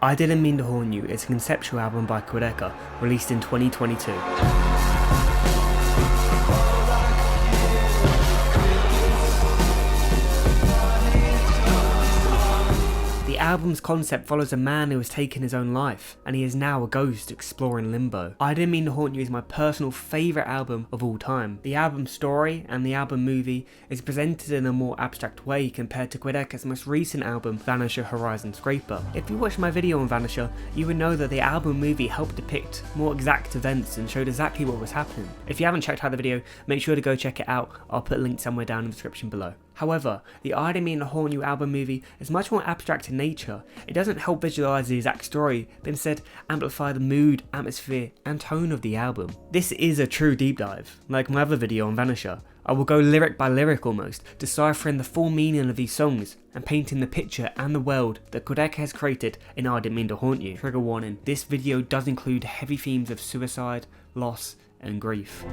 I Didn't Mean to Horn You is a conceptual album by Quadeca, released in 2022. The album's concept follows a man who has taken his own life, and he is now a ghost exploring limbo. I Didn't Mean to Haunt You is my personal favourite album of all time. The album's story and the album movie is presented in a more abstract way compared to Quadeca's most recent album, Vanisher Horizon Scraper. If you watched my video on Vanisher, you would know that the album movie helped depict more exact events and showed exactly what was happening. If you haven't checked out the video, make sure to go check it out. I'll put a link somewhere down in the description below. However, the I Didn't Mean to Haunt You album movie is much more abstract in nature. It doesn't help visualise the exact story, but instead amplify the mood, atmosphere and tone of the album. This is a true deep dive. Like my other video on Vanisher, I will go lyric by lyric almost, deciphering the full meaning of these songs and painting the picture and the world that Quadeca has created in I Didn't Mean to Haunt You. Trigger warning, this video does include heavy themes of suicide, loss and grief.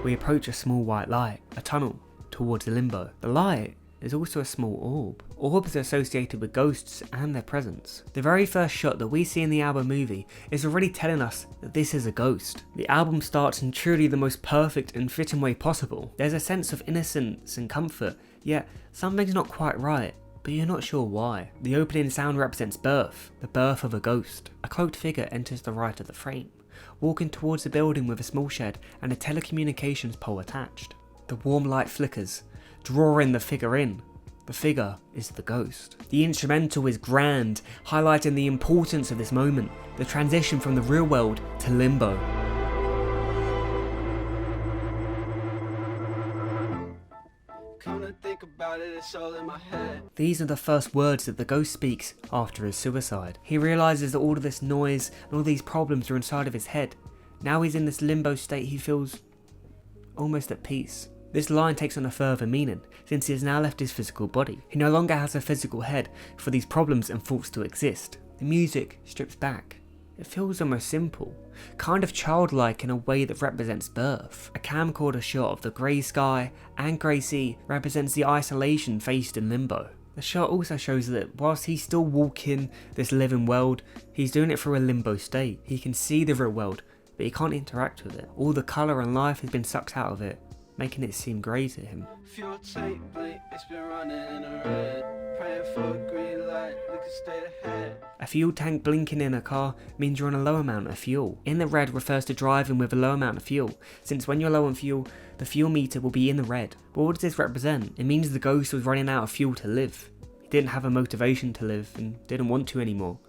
We approach a small white light, a tunnel, towards the limbo. The light is also a small orb. Orbs are associated with ghosts and their presence. The very first shot that we see in the album movie is already telling us that this is a ghost. The album starts in truly the most perfect and fitting way possible. There's a sense of innocence and comfort, yet something's not quite right, but you're not sure why. The opening sound represents birth, the birth of a ghost. A cloaked figure enters the right of the frame, walking towards the building with a small shed and a telecommunications pole attached. The warm light flickers, drawing the figure in. The figure is the ghost. The instrumental is grand, highlighting the importance of this moment, the transition from the real world to limbo. It's all in my head. These are the first words that the ghost speaks after his suicide. He realises that all of this noise and all these problems are inside of his head. Now he's in this limbo state, he feels almost at peace. This line takes on a further meaning, since he has now left his physical body. He no longer has a physical head for these problems and thoughts to exist. The music strips back. It feels almost simple, kind of childlike in a way that represents birth. A camcorder shot of the grey sky and grey sea represents the isolation faced in limbo. The shot also shows that whilst he's still walking this living world, he's doing it through a limbo state. He can see the real world, but he can't interact with it. All the colour and life has been sucked out of it, making it seem grey to him. Fuel tape, it's been running in a red. Praying for a green light, we can stay ahead. A fuel tank blinking in a car means you're on a low amount of fuel. In the red refers to driving with a low amount of fuel, since when you're low on fuel, the fuel meter will be in the red. But what does this represent? It means the ghost was running out of fuel to live. He didn't have a motivation to live and didn't want to anymore.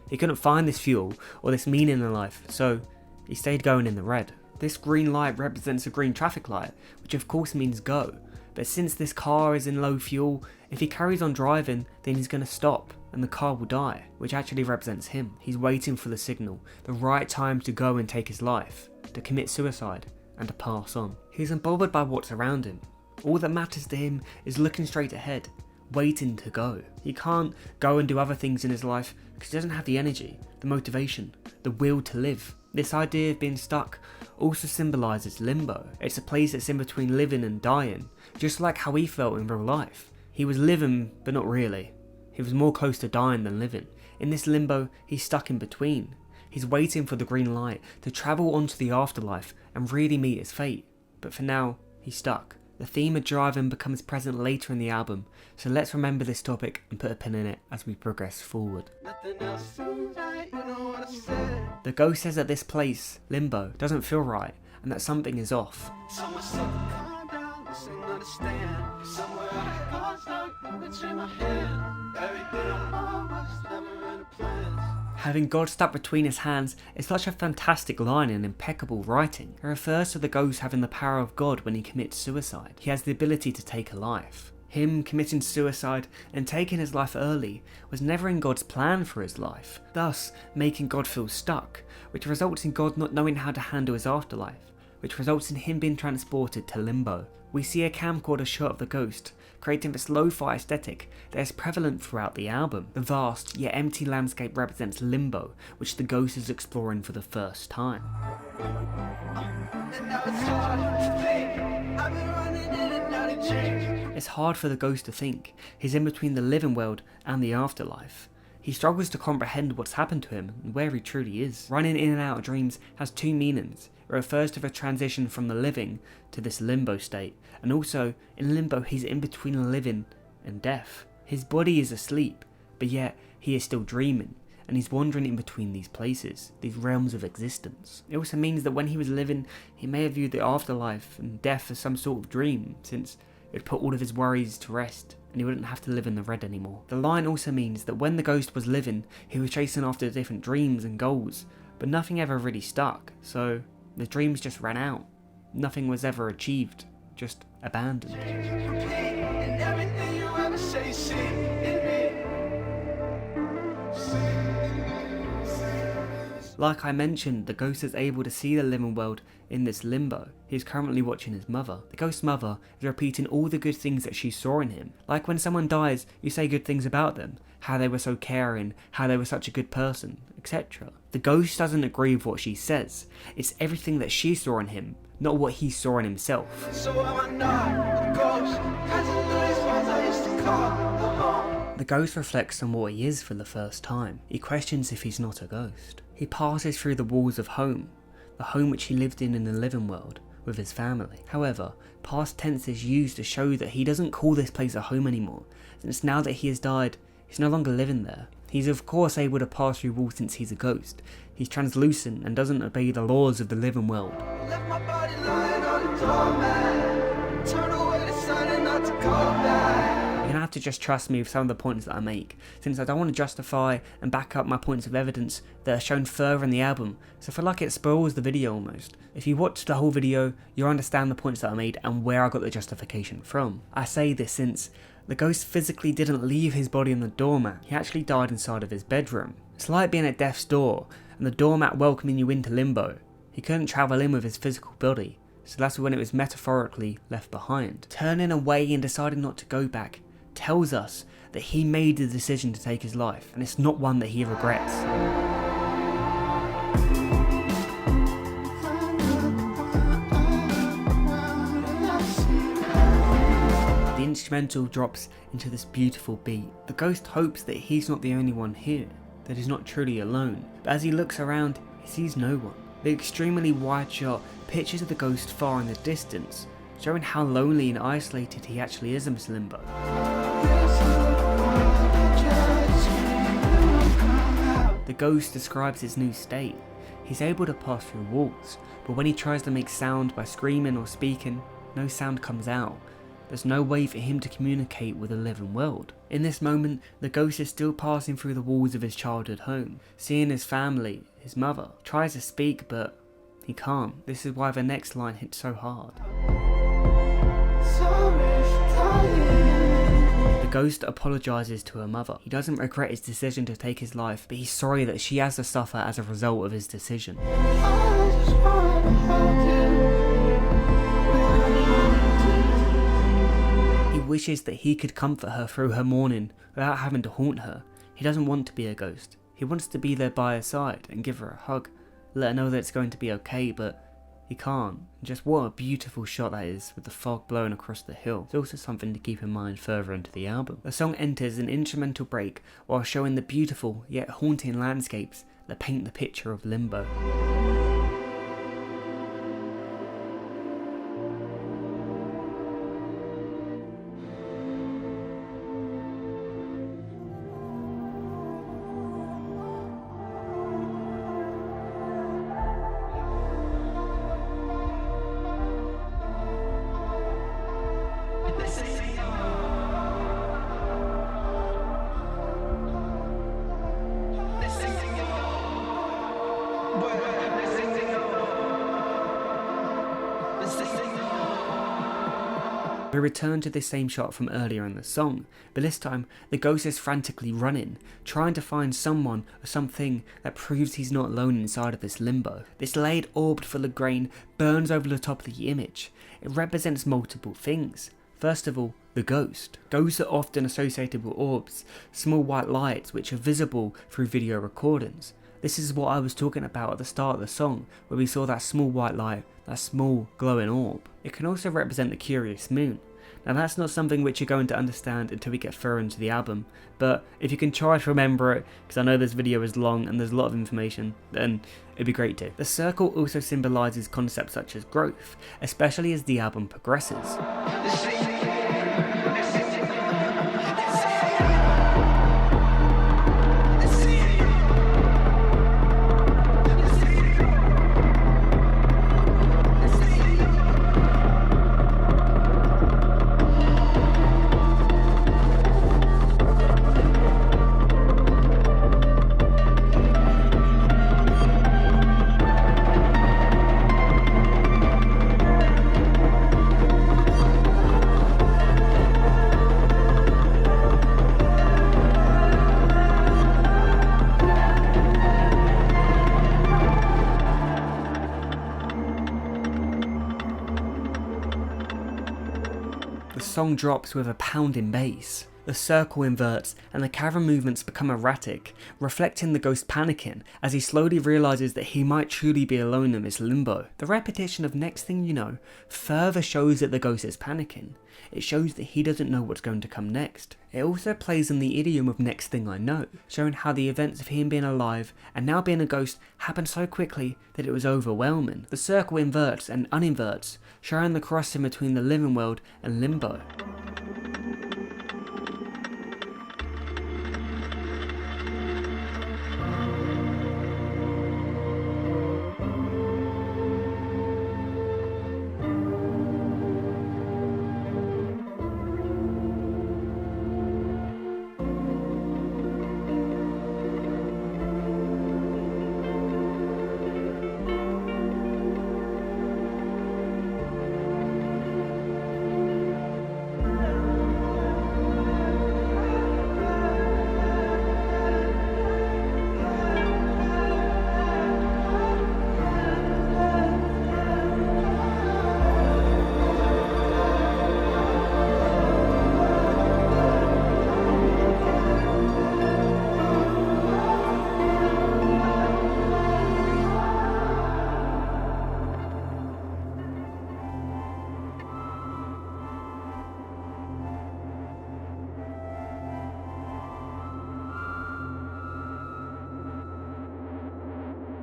He couldn't find this fuel or this meaning in life, so he stayed going in the red. This green light represents a green traffic light, which of course means go. But since this car is in low fuel, if he carries on driving, then he's going to stop and the car will die, which actually represents him. He's waiting for the signal, the right time to go and take his life, to commit suicide and to pass on. He's unbothered by what's around him. All that matters to him is looking straight ahead, waiting to go. He can't go and do other things in his life because he doesn't have the energy, the motivation, the will to live. This idea of being stuck also symbolises limbo. It's a place that's in between living and dying, just like how he felt in real life. He was living, but not really. He was more close to dying than living. In this limbo, he's stuck in between. He's waiting for the green light to travel onto the afterlife and really meet his fate. But for now, he's stuck, The theme of driving becomes present later in the album, so let's remember this topic and put a pin in it as we progress forward. Nothing else seems right, you know what I said. The ghost says that this place, Limbo, doesn't feel right and that something is off. Someone said to calm down, listen, understand. Somewhere I got stuck between my hands. Everything I want was never in the plans. Having God stuck between his hands is such a fantastic line and impeccable writing. It refers to the ghost having the power of God when he commits suicide. He has the ability to take a life. Him committing suicide and taking his life early was never in God's plan for his life, thus making God feel stuck, which results in God not knowing how to handle his afterlife, which results in him being transported to Limbo. We see a camcorder shot of the ghost, creating this lo-fi aesthetic that is prevalent throughout the album. The vast yet empty landscape represents Limbo, which the ghost is exploring for the first time. It's hard for the ghost to think. He's in between the living world and the afterlife. He struggles to comprehend what's happened to him and where he truly is. Running in and out of dreams has two meanings. It refers to the transition from the living to this limbo state, and also in limbo he's in between living and death. His body is asleep, but yet he is still dreaming, and he's wandering in between these places, these realms of existence. It also means that when he was living, he may have viewed the afterlife and death as some sort of dream, since it would put all of his worries to rest, and he wouldn't have to live in the red anymore. The line also means that when the ghost was living, he was chasing after different dreams and goals, but nothing ever really stuck, so the dreams just ran out. Nothing was ever achieved, just abandoned. And everything you ever say, see in me. Like I mentioned, the ghost is able to see the living world in this limbo. He is currently watching his mother. The ghost's mother is repeating all the good things that she saw in him. Like when someone dies, you say good things about them, how they were so caring, how they were such a good person, etc. The ghost doesn't agree with what she says. It's everything that she saw in him, not what he saw in himself. So I'm not a ghost, 'cause I know these ones I used to call home. The ghost reflects on what he is for the first time. He questions if he's not a ghost. He passes through the walls of home, the home which he lived in the living world, with his family. However, past tense is used to show that he doesn't call this place a home anymore, since now that he has died, he's no longer living there. He's of course able to pass through walls since he's a ghost. He's translucent and doesn't obey the laws of the living world. Left my body lying on the doormat. Turn away, decided not to go back. You're gonna have to just trust me with some of the points that I make, since I don't want to justify and back up my points of evidence that are shown further in the album, so I feel like it spoils the video almost. If you watch the whole video, you'll understand the points that I made and where I got the justification from. I say this since the ghost physically didn't leave his body on the doormat, he actually died inside of his bedroom. It's like being at death's door, and the doormat welcoming you into limbo. He couldn't travel in with his physical body, so that's when it was metaphorically left behind. Turning away and deciding not to go back tells us that he made the decision to take his life, and it's not one that he regrets. The instrumental drops into this beautiful beat. The ghost hopes that he's not the only one here, that he's not truly alone, but as he looks around, he sees no one. The extremely wide shot pictures of the ghost far in the distance, showing how lonely and isolated he actually is in this limbo. The ghost describes his new state. He's able to pass through walls, but when he tries to make sound by screaming or speaking, no sound comes out. There's no way for him to communicate with the living world. In this moment, the ghost is still passing through the walls of his childhood home, seeing his family, his mother. He tries to speak, but he can't. This is why the next line hits so hard. The ghost apologises to her mother. He doesn't regret his decision to take his life, but he's sorry that she has to suffer as a result of his decision. He wishes that he could comfort her through her mourning without having to haunt her. He doesn't want to be a ghost. He wants to be there by her side and give her a hug, let her know that it's going to be okay, but he can't. Just what a beautiful shot that is, with the fog blowing across the hill. It's also something to keep in mind further into the album. The song enters an instrumental break while showing the beautiful yet haunting landscapes that paint the picture of limbo. We return to this same shot from earlier in the song, but this time the ghost is frantically running, trying to find someone or something that proves he's not alone inside of this limbo. This laid orb full of grain burns over the top of the image. It represents multiple things. First of all, the ghost. Ghosts are often associated with orbs, small white lights which are visible through video recordings. This is what I was talking about at the start of the song, where we saw that small white light, that small glowing orb. It can also represent the curious moon. Now that's not something which you're going to understand until we get further into the album, but if you can try to remember it, because I know this video is long and there's a lot of information, then it'd be great to. The circle also symbolises concepts such as growth, especially as the album progresses. The song drops with a pounding bass. The circle inverts and the camera movements become erratic, reflecting the ghost panicking as he slowly realises that he might truly be alone in this limbo. The repetition of next thing you know further shows that the ghost is panicking. It shows that he doesn't know what's going to come next. It also plays on the idiom of next thing I know, showing how the events of him being alive and now being a ghost happened so quickly that it was overwhelming. The circle inverts and uninverts, showing the crossing between the living world and limbo.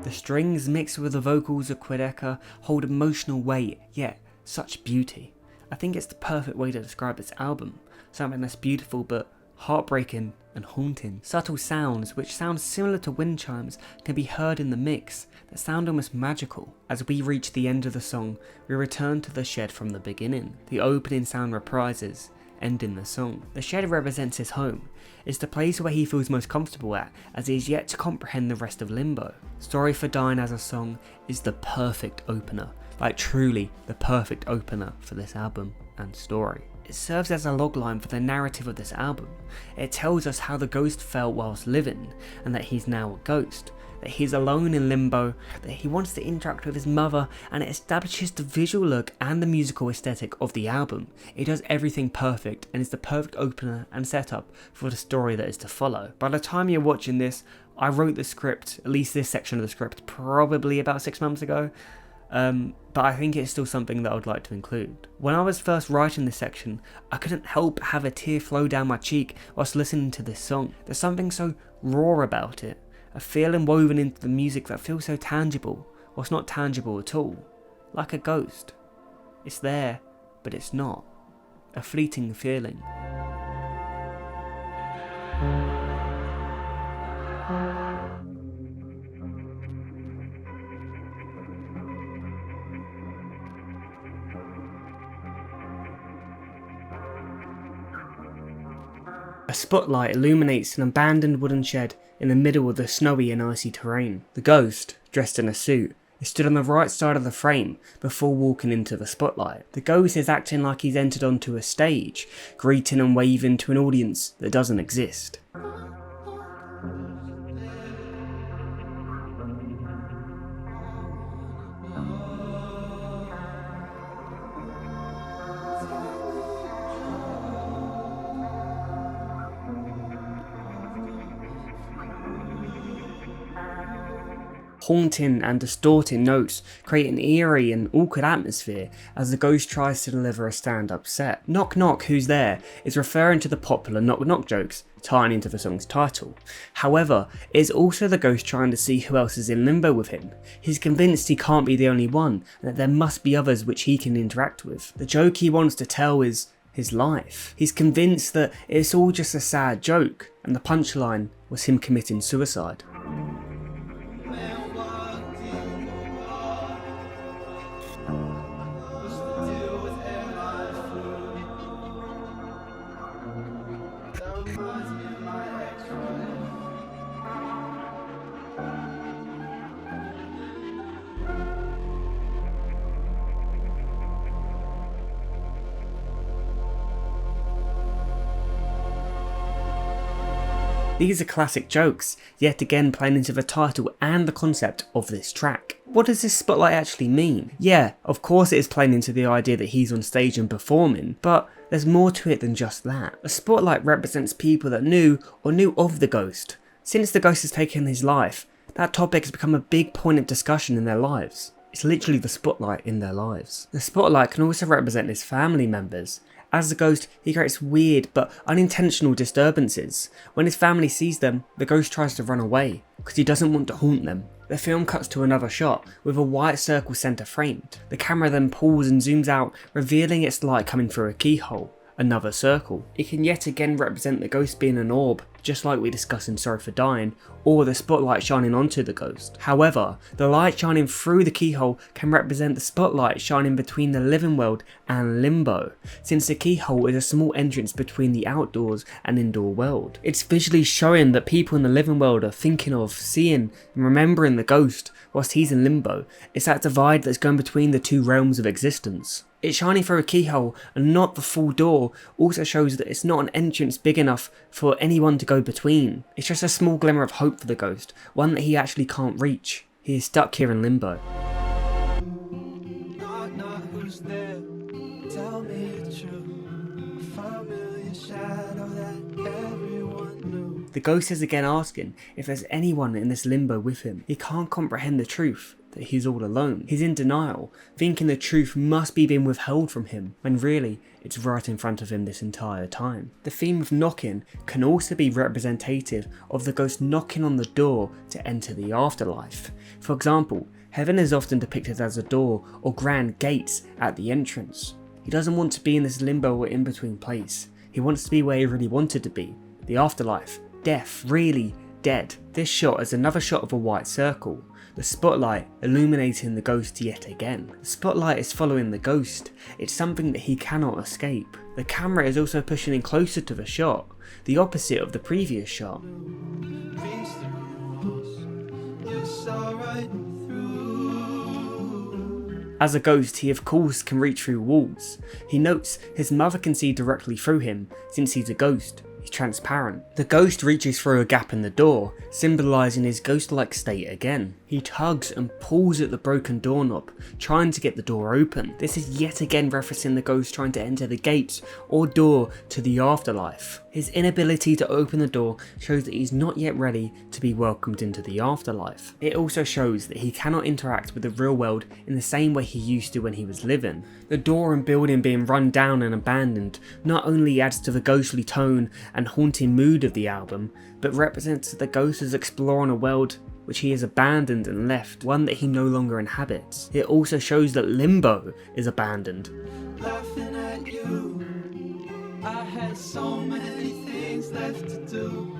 The strings mixed with the vocals of Quadeca hold emotional weight, yet such beauty. I think it's the perfect way to describe this album, something that's beautiful but heartbreaking and haunting. Subtle sounds, which sound similar to wind chimes, can be heard in the mix that sound almost magical. As we reach the end of the song, we return to the shed from the beginning. The opening sound reprises, ending the song. The shed represents his home. It's the place where he feels most comfortable at, as he is yet to comprehend the rest of Limbo. Sorry for Dying as a song is the perfect opener, like truly the perfect opener for this album and story. It serves as a logline for the narrative of this album. It tells us how the ghost felt whilst living, and that he's now a ghost, that he's alone in limbo, that he wants to interact with his mother, and it establishes the visual look and the musical aesthetic of the album. It does everything perfect and is the perfect opener and setup for the story that is to follow. By the time you're watching this, I wrote the script, at least this section of the script, probably about 6 months ago. But I think it's still something that I would like to include. When I was first writing this section, I couldn't help but have a tear flow down my cheek whilst listening to this song. There's something so raw about it, a feeling woven into the music that feels so tangible, whilst not tangible at all, like a ghost. It's there, but it's not. A fleeting feeling. A spotlight illuminates an abandoned wooden shed in the middle of the snowy and icy terrain. The ghost, dressed in a suit, It stood on the right side of the frame before walking into the spotlight. The ghost is acting like he's entered onto a stage, greeting and waving to an audience that doesn't exist. Haunting and distorting notes create an eerie and awkward atmosphere as the ghost tries to deliver a stand-up set. Knock Knock, Who's There is referring to the popular Knock Knock jokes, tying into the song's title. However, it is also the ghost trying to see who else is in limbo with him. He's convinced he can't be the only one, and that there must be others which he can interact with. The joke he wants to tell is his life. He's convinced that it's all just a sad joke, and the punchline was him committing suicide. These are classic jokes, yet again playing into the title and the concept of this track. What does this spotlight actually mean? Yeah, of course it is playing into the idea that he's on stage and performing, but there's more to it than just that. A spotlight represents people that knew or knew of the ghost. Since the ghost has taken his life, that topic has become a big point of discussion in their lives. It's literally the spotlight in their lives. The spotlight can also represent his family members. As the ghost, he creates weird but unintentional disturbances. When his family sees them, the ghost tries to run away, because he doesn't want to haunt them. The film cuts to another shot, with a white circle centre framed. The camera then pulls and zooms out, revealing its light coming through a keyhole. Another circle. It can yet again represent the ghost being an orb, just like we discussed in Sorry for Dying, or the spotlight shining onto the ghost. However, the light shining through the keyhole can represent the spotlight shining between the living world and limbo, since the keyhole is a small entrance between the outdoors and indoor world. It's visually showing that people in the living world are thinking of, seeing, and remembering the ghost whilst he's in limbo. It's that divide that's going between the two realms of existence. It shining through a keyhole and not the full door also shows that it's not an entrance big enough for anyone to go between. It's just a small glimmer of hope for the ghost, one that he actually can't reach. He is stuck here in limbo. Knock, knock, who's there? Tell me the truth. A familiar shadow that everyone knew. The ghost is again asking if there's anyone in this limbo with him. He can't comprehend the truth, that he's all alone. He's in denial, thinking the truth must be being withheld from him, when really, it's right in front of him this entire time. The theme of knocking can also be representative of the ghost knocking on the door to enter the afterlife. For example, heaven is often depicted as a door or grand gates at the entrance. He doesn't want to be in this limbo or in-between place. He wants to be where he really wanted to be, the afterlife, death, really dead. This shot is another shot of a white circle, the spotlight illuminating the ghost yet again. The spotlight is following the ghost, it's something that he cannot escape. The camera is also pushing in closer to the shot, the opposite of the previous shot. Reached through walls, you saw right through. As a ghost, he of course can reach through walls. He notes his mother can see directly through him, since he's a ghost. He's transparent. The ghost reaches through a gap in the door, symbolising his ghost-like state again. He tugs and pulls at the broken doorknob, trying to get the door open. This is yet again referencing the ghost trying to enter the gates or door to the afterlife. His inability to open the door shows that he's not yet ready to be welcomed into the afterlife. It also shows that he cannot interact with the real world in the same way he used to when he was living. The door and building being run down and abandoned not only adds to the ghostly tone and haunting mood of the album, but represents that the ghost is exploring a world which he has abandoned and left, one that he no longer inhabits. It also shows that limbo is abandoned. Laughing at you, I had so many things left to do,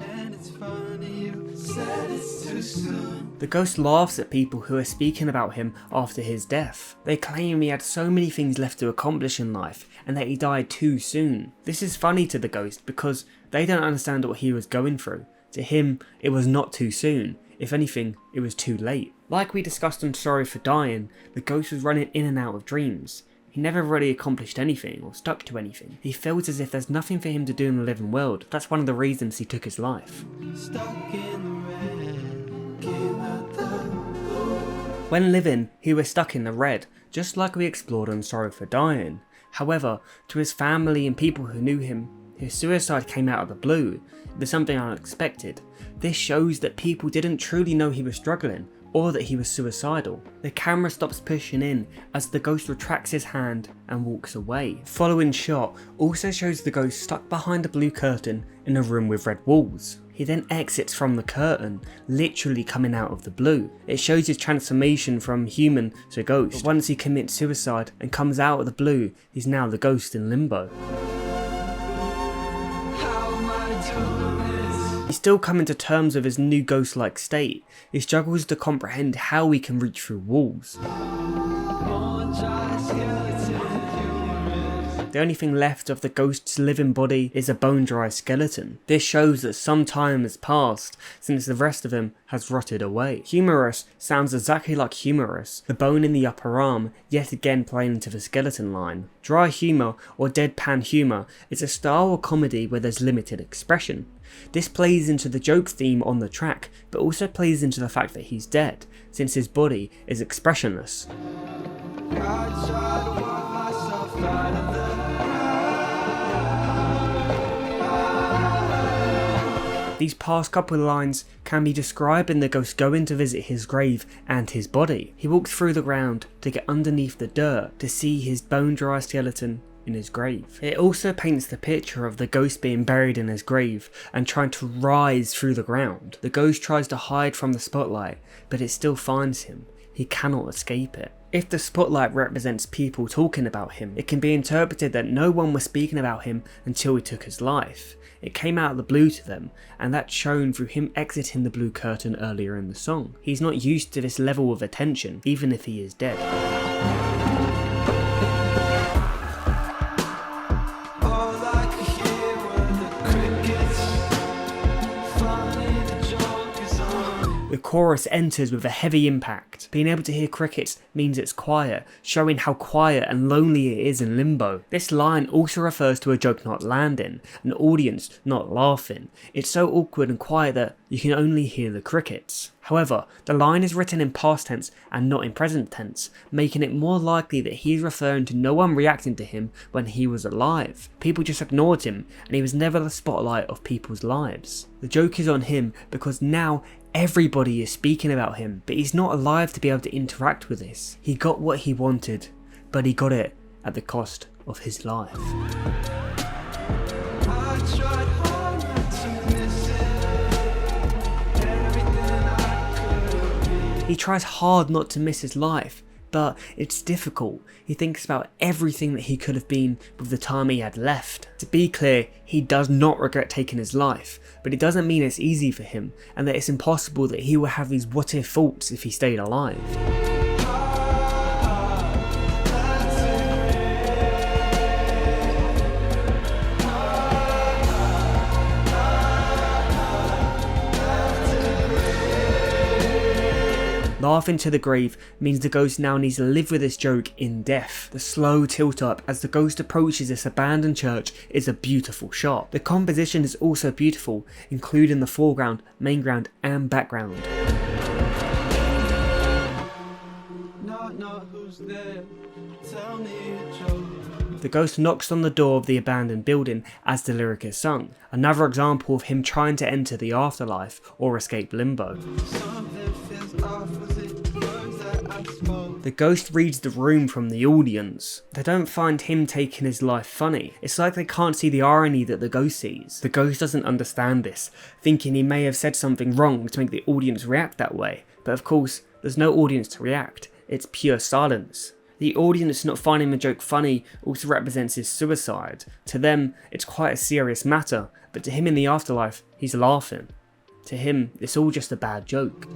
and it's funny you said it's too soon. The ghost laughs at people who are speaking about him after his death. They claim he had so many things left to accomplish in life and that he died too soon. This is funny to the ghost because they don't understand what he was going through. To him, it was not too soon. If anything, it was too late. Like we discussed on Sorry for Dying, the ghost was running in and out of dreams. He never really accomplished anything or stuck to anything. He feels as if there's nothing for him to do in the living world. That's one of the reasons he took his life. When living, he was stuck in the red, just like we explored on Sorry for Dying. However, to his family and people who knew him, his suicide came out of the blue. It was something unexpected. This shows that people didn't truly know he was struggling, or that he was suicidal. The camera stops pushing in as the ghost retracts his hand and walks away. Following shot also shows the ghost stuck behind a blue curtain in a room with red walls. He then exits from the curtain, literally coming out of the blue. It shows his transformation from human to ghost. But once he commits suicide and comes out of the blue, he's now the ghost in limbo. He's still coming to terms with his new ghost-like state. He struggles to comprehend how he can reach through walls. The only thing left of the ghost's living body is a bone-dry skeleton. This shows that some time has passed since the rest of him has rotted away. Humorous sounds exactly like humorous, the bone in the upper arm yet again playing into the skeleton line. Dry humour or deadpan humour is a style of comedy where there's limited expression. This plays into the joke theme on the track, but also plays into the fact that he's dead, since his body is expressionless. These past couple of lines can be described in the ghost going to visit his grave and his body. He walks through the ground to get underneath the dirt to see his bone-dry skeleton in his grave. It also paints the picture of the ghost being buried in his grave and trying to rise through the ground. The ghost tries to hide from the spotlight, but it still finds him. He cannot escape it. If the spotlight represents people talking about him, it can be interpreted that no one was speaking about him until he took his life. It came out of the blue to them, and that's shown through him exiting the blue curtain earlier in the song. He's not used to this level of attention, even if he is dead. The chorus enters with a heavy impact. Being able to hear crickets means it's quiet, showing how quiet and lonely it is in limbo. This line also refers to a joke not landing, an audience not laughing. It's so awkward and quiet that you can only hear the crickets. However, the line is written in past tense and not in present tense, making it more likely that he is referring to no one reacting to him when he was alive. People just ignored him, and he was never the spotlight of people's lives. The joke is on him because now everybody is speaking about him, but he's not alive to be able to interact with this. He got what he wanted, but he got it at the cost of his life. He tries hard not to miss his life, but it's difficult. He thinks about everything that he could have been with the time he had left. To be clear, he does not regret taking his life, but it doesn't mean it's easy for him, and that it's impossible that he will have these what-if thoughts if he stayed alive. Laughing to the grave means the ghost now needs to live with this joke in death. The slow tilt up as the ghost approaches this abandoned church is a beautiful shot. The composition is also beautiful, including the foreground, mainground and background. Who's there? Tell me a joke. The ghost knocks on the door of the abandoned building as the lyric is sung, another example of him trying to enter the afterlife or escape limbo. The ghost reads the room from the audience. They don't find him taking his life funny. It's like they can't see the irony that the ghost sees. The ghost doesn't understand this, thinking he may have said something wrong to make the audience react that way. But of course, there's no audience to react. It's pure silence. The audience not finding the joke funny also represents his suicide. To them, it's quite a serious matter, but to him in the afterlife, he's laughing. To him, it's all just a bad joke.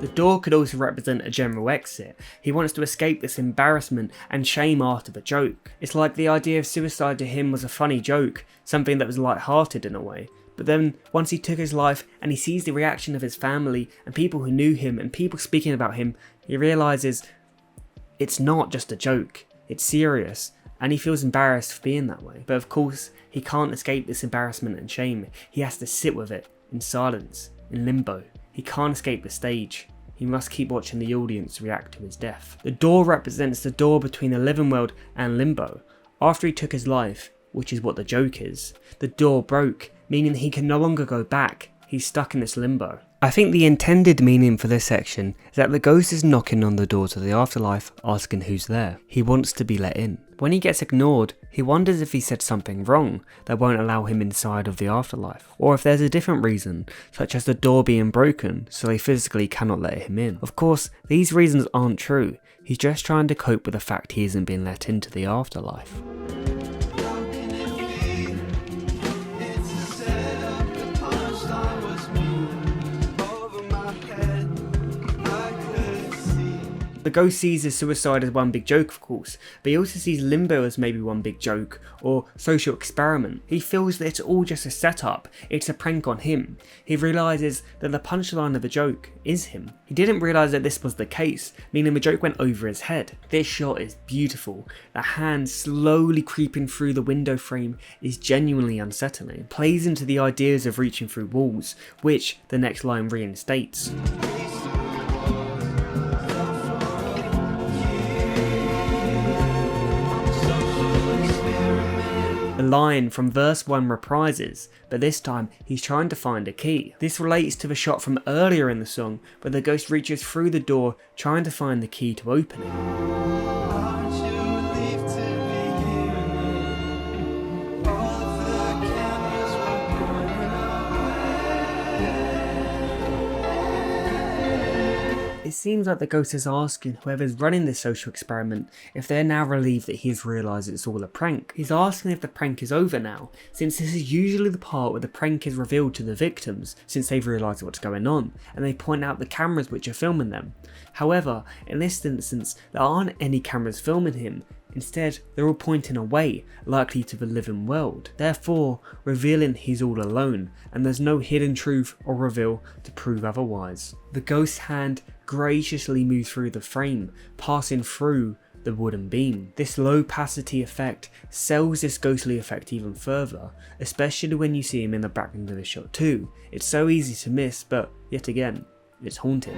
The door could also represent a general exit. He wants to escape this embarrassment and shame after the joke. It's like the idea of suicide to him was a funny joke, something that was light-hearted in a way. But then, once he took his life and he sees the reaction of his family and people who knew him and people speaking about him, he realises it's not just a joke, it's serious, and he feels embarrassed for being that way. But of course, he can't escape this embarrassment and shame. He has to sit with it, in silence, in limbo. He can't escape the stage. He must keep watching the audience react to his death. The door represents the door between the living world and limbo. After he took his life, which is what the joke is, the door broke, meaning he can no longer go back. He's stuck in this limbo. I think the intended meaning for this section is that the ghost is knocking on the door to the afterlife, asking who's there. He wants to be let in. When he gets ignored, he wonders if he said something wrong that won't allow him inside of the afterlife, or if there's a different reason, such as the door being broken so they physically cannot let him in. Of course, these reasons aren't true. He's just trying to cope with the fact he isn't being let into the afterlife. The ghost sees his suicide as one big joke, of course, but he also sees limbo as maybe one big joke or social experiment. He feels that it's all just a setup, it's a prank on him. He realises that the punchline of the joke is him. He didn't realise that this was the case, meaning the joke went over his head. This shot is beautiful. The hand slowly creeping through the window frame is genuinely unsettling. It plays into the ideas of reaching through walls, which the next line reinstates. The line from verse 1 reprises, but this time he's trying to find a key. This relates to the shot from earlier in the song where the ghost reaches through the door trying to find the key to open it. It seems like the ghost is asking whoever's running this social experiment if they're now relieved that he's realised it's all a prank. He's asking if the prank is over now, since this is usually the part where the prank is revealed to the victims, since they've realised what's going on, and they point out the cameras which are filming them. However, in this instance, there aren't any cameras filming him. Instead, they're all pointing away, likely to the living world, therefore revealing he's all alone, and there's no hidden truth or reveal to prove otherwise. The ghost's hand graciously moves through the frame, passing through the wooden beam. This low opacity effect sells this ghostly effect even further, especially when you see him in the background of the shot too. It's so easy to miss, but yet again, it's haunting.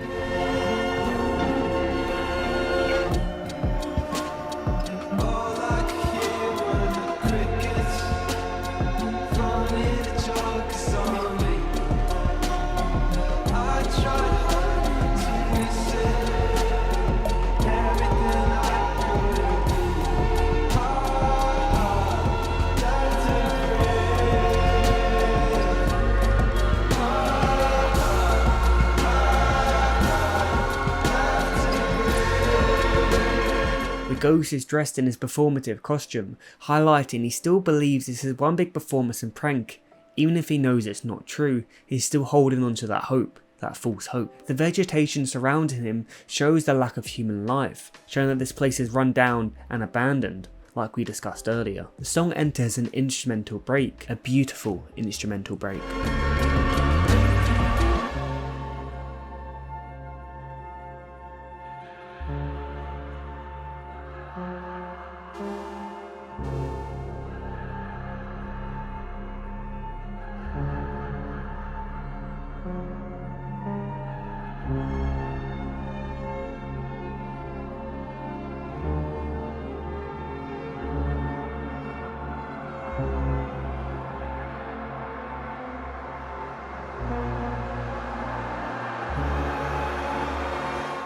The ghost is dressed in his performative costume, highlighting he still believes this is one big performance and prank. Even if he knows it's not true, he's still holding on to that hope, that false hope. The vegetation surrounding him shows the lack of human life, showing that this place is run down and abandoned, like we discussed earlier. The song enters an instrumental break, a beautiful instrumental break.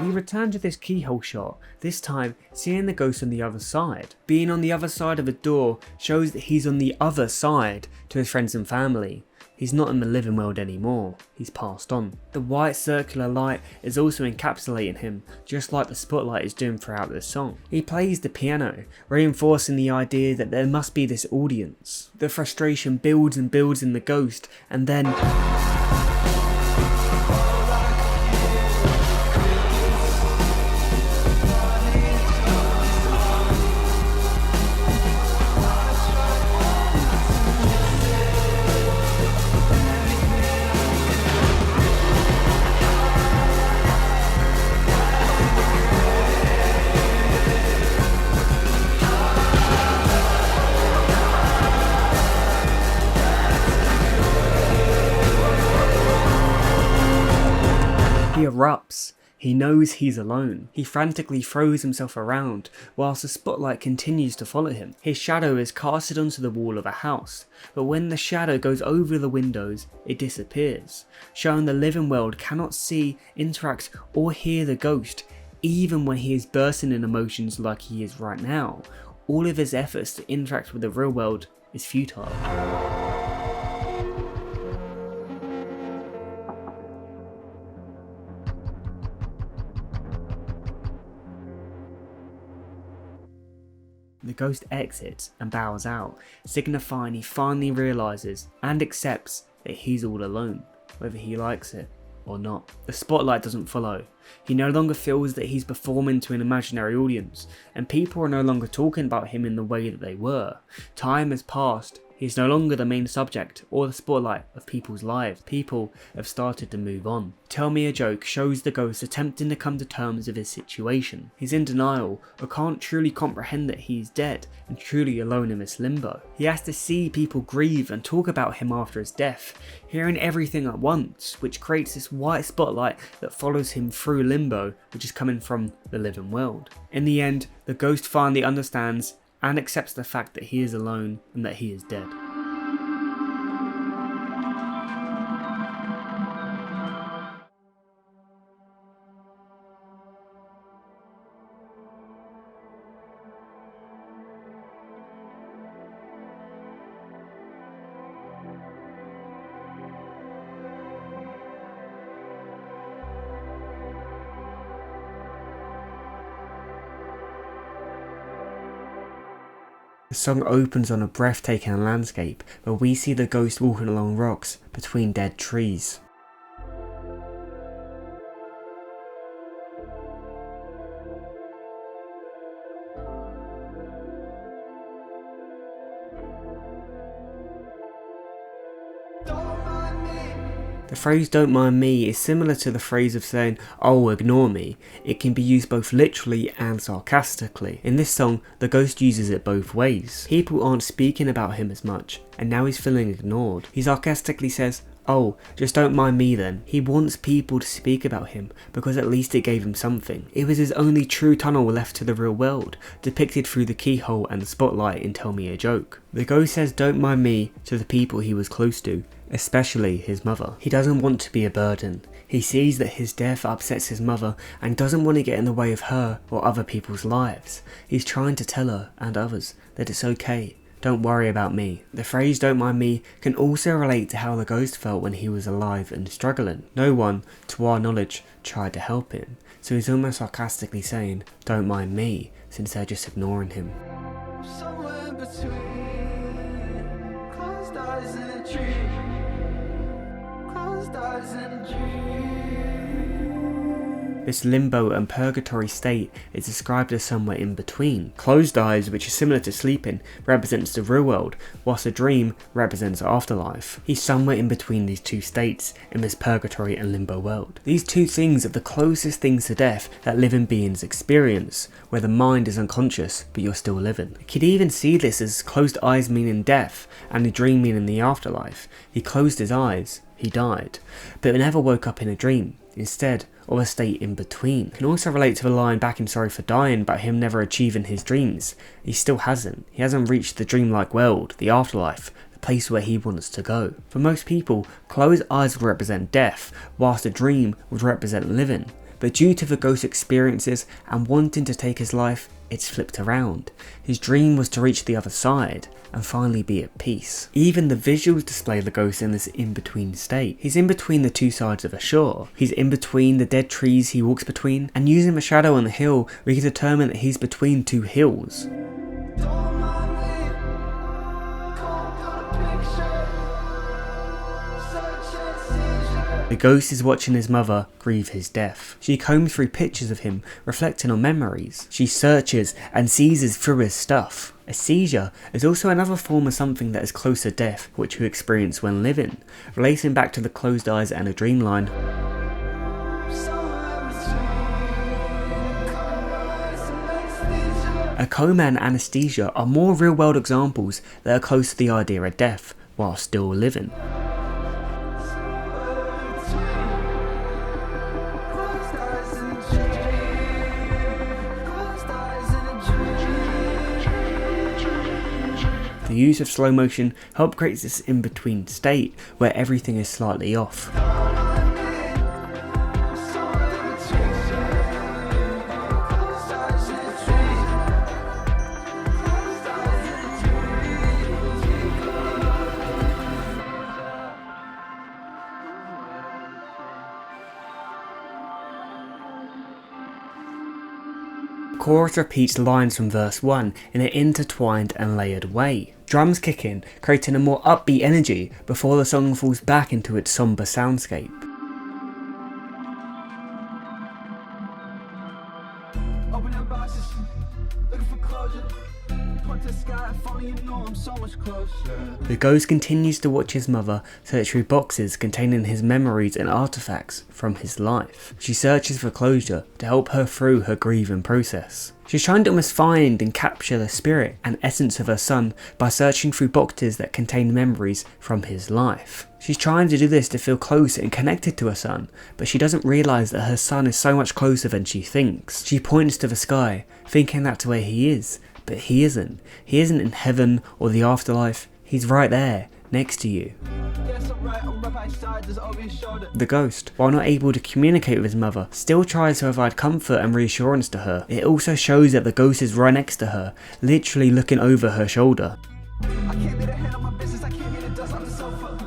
We return to this keyhole shot, this time seeing the ghost on the other side. Being on the other side of the door shows that he's on the other side to his friends and family. He's not in the living world anymore, he's passed on. The white circular light is also encapsulating him, just like the spotlight is doing throughout the song. He plays the piano, reinforcing the idea that there must be this audience. The frustration builds and builds in the ghost, and then erupts. He knows he's alone. He frantically throws himself around whilst the spotlight continues to follow him. His shadow is casted onto the wall of a house, but when the shadow goes over the windows, it disappears, showing the living world cannot see, interact or hear the ghost, even when he is bursting in emotions like he is right now. All of his efforts to interact with the real world is futile. The ghost exits and bows out, signifying he finally realises and accepts that he's all alone, whether he likes it or not. The spotlight doesn't follow. He no longer feels that he's performing to an imaginary audience, and people are no longer talking about him in the way that they were. Time has passed. He is no longer the main subject or the spotlight of people's lives. People have started to move on. Tell Me a Joke shows the ghost attempting to come to terms with his situation. He's in denial or can't truly comprehend that he's dead and truly alone in this limbo. He has to see people grieve and talk about him after his death, hearing everything at once, which creates this white spotlight that follows him through limbo, which is coming from the living world. In the end, the ghost finally understands and accepts the fact that he is alone and that he is dead. The song opens on a breathtaking landscape where we see the ghost walking along rocks between dead trees. The phrase "don't mind me" is similar to the phrase of saying "oh, ignore me." It can be used both literally and sarcastically. In this song, the ghost uses it both ways. People aren't speaking about him as much, and now he's feeling ignored. He sarcastically says, "Oh, just don't mind me then." He wants people to speak about him because at least it gave him something. It was his only true tunnel left to the real world, depicted through the keyhole and the spotlight in Tell Me a Joke. The ghost says "don't mind me" to the people he was close to, especially his mother. He doesn't want to be a burden. He sees that his death upsets his mother and doesn't want to get in the way of her or other people's lives. He's trying to tell her and others that it's okay. Don't worry about me. The phrase "don't mind me" can also relate to how the ghost felt when he was alive and struggling. No one, to our knowledge, tried to help him, so he's almost sarcastically saying "don't mind me" since they're just ignoring him. Somewhere between closed eyes and a dream. Closed eyes and a dream. This limbo and purgatory state is described as somewhere in between. Closed eyes, which is similar to sleeping, represents the real world, whilst a dream represents afterlife. He's somewhere in between these two states in this purgatory and limbo world. These two things are the closest things to death that living beings experience, where the mind is unconscious but you're still living. You could even see this as closed eyes meaning death and a dream meaning the afterlife. He closed his eyes, he died, but never woke up in a dream, instead of a state in between. It can also relate to the line back in Sorry for Dying about him never achieving his dreams. He still hasn't. He hasn't reached the dreamlike world, the afterlife, the place where he wants to go. For most people, closed eyes would represent death, whilst a dream would represent living. But due to the ghost's experiences and wanting to take his life, it's flipped around. His dream was to reach the other side and finally be at peace. Even the visuals display the ghost in this in-between state. He's in between the two sides of a shore. He's in between the dead trees he walks between, and using the shadow on the hill, we can determine that he's between two hills. Don't mind me. Cold got a picture. Such a seizure. The ghost is watching his mother grieve his death. She combs through pictures of him, reflecting on memories. She searches and seizes through his stuff. A seizure is also another form of something that is close to death, which we experience when living, relating back to the closed eyes and a dream line. Somewhere between cold eyes and anesthesia. A coma and anesthesia are more real world examples that are close to the idea of death while still living. Somewhere between closed The use of slow motion helped create this in-between state where everything is slightly off. The chorus repeats lines from verse 1 in an intertwined and layered way. Drums kick in, creating a more upbeat energy before the song falls back into its somber soundscape. Open up boxes, looking for closure. Point to the sky, if only you know I'm so much closer. The ghost continues to watch his mother search through boxes containing his memories and artifacts from his life. She searches for closure to help her through her grieving process. She's trying to almost find and capture the spirit and essence of her son by searching through boxes that contain memories from his life. She's trying to do this to feel closer and connected to her son, but she doesn't realise that her son is so much closer than she thinks. She points to the sky, thinking that's where he is, but he isn't. He isn't in heaven or the afterlife, he's right there, next to you. The ghost, while not able to communicate with his mother, still tries to provide comfort and reassurance to her. It also shows that the ghost is right next to her, literally looking over her shoulder.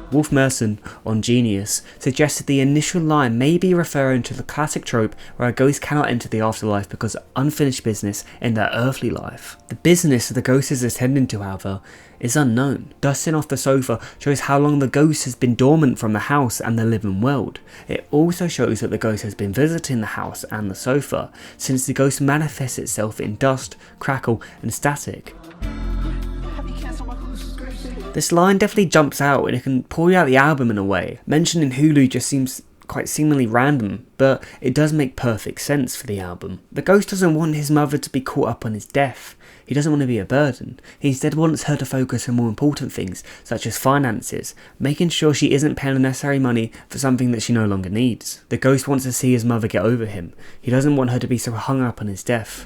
Wolf Merson, on Genius, suggested the initial line may be referring to the classic trope where a ghost cannot enter the afterlife because of unfinished business in their earthly life. The business the ghost is attending to, however, is unknown. Dusting off the sofa shows how long the ghost has been dormant from the house and the living world. It also shows that the ghost has been visiting the house and the sofa, since the ghost manifests itself in dust, crackle and static. This line definitely jumps out and it can pull you out the album in a way. Mentioning Hulu just seems quite seemingly random, but it does make perfect sense for the album. The ghost doesn't want his mother to be caught up on his death. He doesn't want to be a burden. He instead wants her to focus on more important things, such as finances, making sure she isn't paying unnecessary money for something that she no longer needs. The ghost wants to see his mother get over him. He doesn't want her to be so hung up on his death.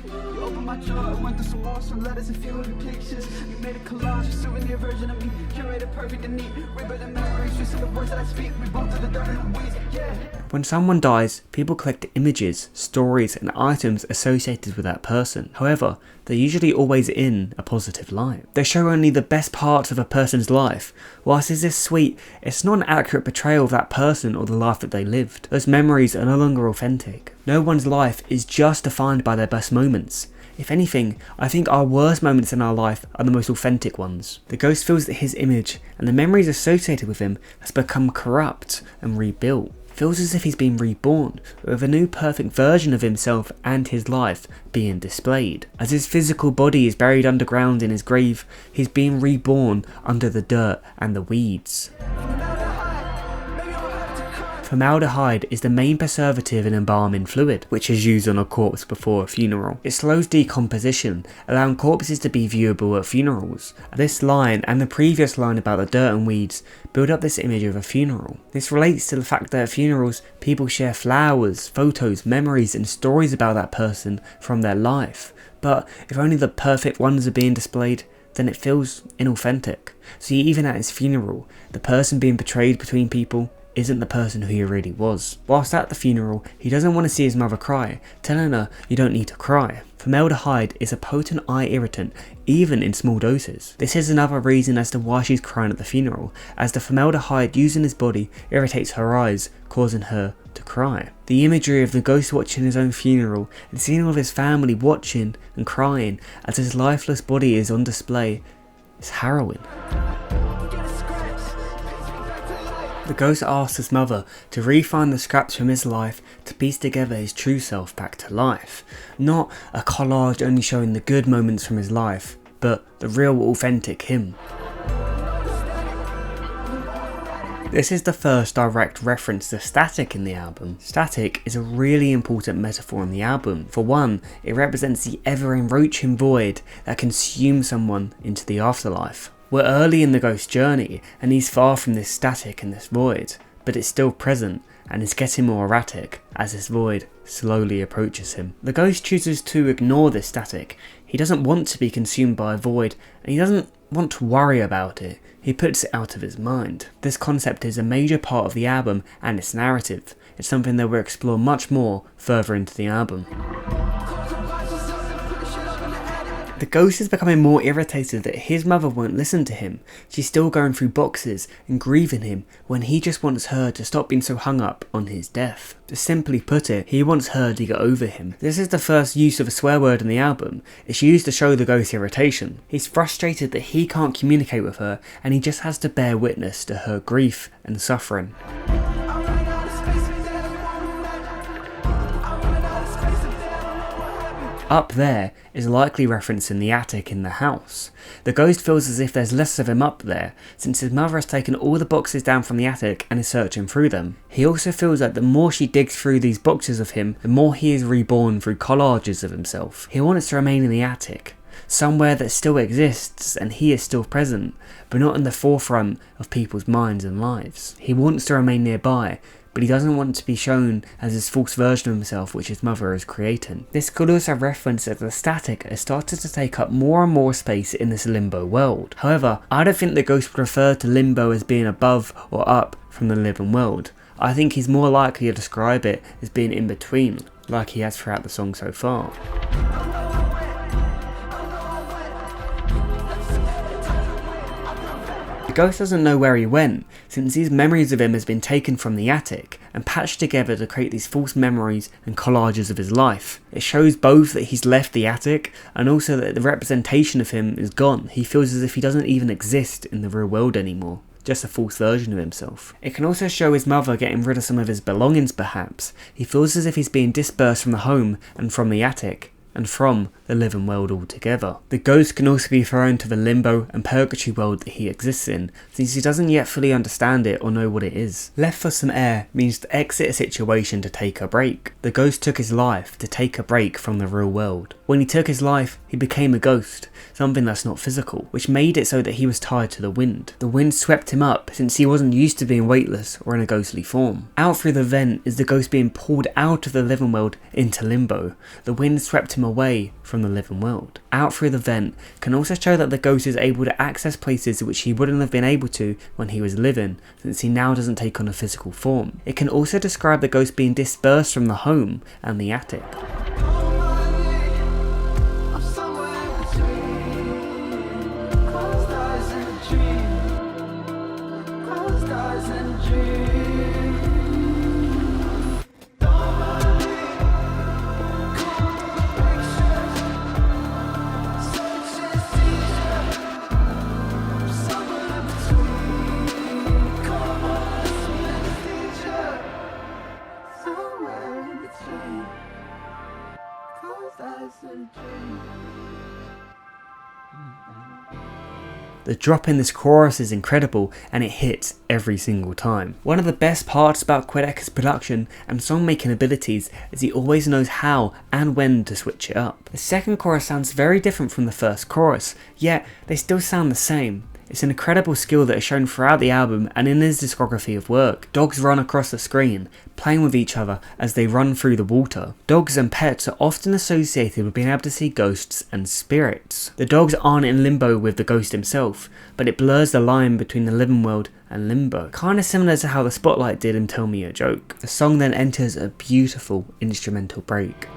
When someone dies, people collect images, stories and items associated with that person. However, they're usually always in a positive light. They show only the best parts of a person's life. Whilst it's this sweet, it's not an accurate portrayal of that person or the life that they lived. Those memories are no longer authentic. No one's life is just defined by their best moments. If anything, I think our worst moments in our life are the most authentic ones. The ghost feels that his image and the memories associated with him has become corrupt and rebuilt. Feels as if he's been reborn, with a new perfect version of himself and his life being displayed. As his physical body is buried underground in his grave, he's being reborn under the dirt and the weeds. Formaldehyde is the main preservative in embalming fluid, which is used on a corpse before a funeral. It slows decomposition, allowing corpses to be viewable at funerals. This line and the previous line about the dirt and weeds build up this image of a funeral. This relates to the fact that at funerals, people share flowers, photos, memories and stories about that person from their life. But if only the perfect ones are being displayed, then it feels inauthentic. So even at his funeral, the person being portrayed between people isn't the person who he really was. Whilst at the funeral, he doesn't want to see his mother cry, telling her you don't need to cry. Formaldehyde is a potent eye irritant, even in small doses. This is another reason as to why she's crying at the funeral, as the formaldehyde used in his body irritates her eyes, causing her to cry. The imagery of the ghost watching his own funeral and seeing all of his family watching and crying as his lifeless body is on display is harrowing. The ghost asks his mother to re-find the scraps from his life to piece together his true self back to life. Not a collage only showing the good moments from his life, but the real authentic him. This is the first direct reference to static in the album. Static is a really important metaphor in the album. For one, it represents the ever-encroaching void that consumes someone into the afterlife. We're early in the ghost's journey, and he's far from this static and this void, but it's still present, and is getting more erratic as this void slowly approaches him. The ghost chooses to ignore this static. He doesn't want to be consumed by a void, and he doesn't want to worry about it. He puts it out of his mind. This concept is a major part of the album and its narrative. It's something that we'll explore much more further into the album. The ghost is becoming more irritated that his mother won't listen to him. She's still going through boxes and grieving him when he just wants her to stop being so hung up on his death. To simply put it, he wants her to get over him. This is the first use of a swear word in the album. It's used to show the ghost's irritation. He's frustrated that he can't communicate with her and he just has to bear witness to her grief and suffering. Up there is likely referencing the attic in the house. The ghost feels as if there's less of him up there, since his mother has taken all the boxes down from the attic and is searching through them. He also feels like the more she digs through these boxes of him, the more he is reborn through collages of himself. He wants to remain in the attic, somewhere that still exists and he is still present, but not in the forefront of people's minds and lives. He wants to remain nearby, but he doesn't want to be shown as this false version of himself which his mother is creating. This could also reference that the static has started to take up more and more space in this limbo world. However, I don't think the ghost would refer to limbo as being above or up from the living world. I think he's more likely to describe it as being in between, like he has throughout the song so far. The ghost doesn't know where he went, since these memories of him has been taken from the attic and patched together to create these false memories and collages of his life. It shows both that he's left the attic and also that the representation of him is gone. He feels as if he doesn't even exist in the real world anymore, just a false version of himself. It can also show his mother getting rid of some of his belongings perhaps. He feels as if he's being dispersed from the home and from the attic, and from the living world altogether. The ghost can also be thrown to the limbo and purgatory world that he exists in, since he doesn't yet fully understand it or know what it is. Left for some air means to exit a situation to take a break. The ghost took his life to take a break from the real world. When he took his life, he became a ghost, something that's not physical, which made it so that he was tied to the wind. The wind swept him up, since he wasn't used to being weightless or in a ghostly form. Out through the vent is the ghost being pulled out of the living world into limbo. The wind swept him away from the living world. Out through the vent can also show that the ghost is able to access places which he wouldn't have been able to when he was living, since he now doesn't take on a physical form. It can also describe the ghost being dispersed from the home and the attic. The drop in this chorus is incredible and it hits every single time. One of the best parts about Quadeca's production and song making abilities is he always knows how and when to switch it up. The second chorus sounds very different from the first chorus, yet they still sound the same. It's an incredible skill that is shown throughout the album and in his discography of work. Dogs run across the screen, playing with each other as they run through the water. Dogs and pets are often associated with being able to see ghosts and spirits. The dogs aren't in limbo with the ghost himself, but it blurs the line between the living world and limbo. Kinda similar to how the Spotlight did in Tell Me a Joke. The song then enters a beautiful instrumental break.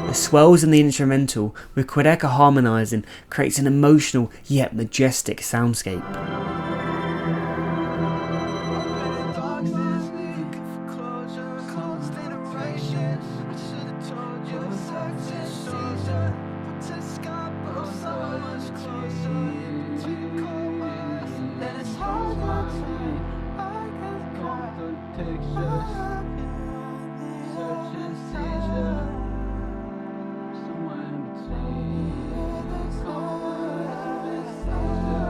The swells in the instrumental, with Quadeca harmonising, creates an emotional yet majestic soundscape. seizure, somewhere in between. Coma anesthesia,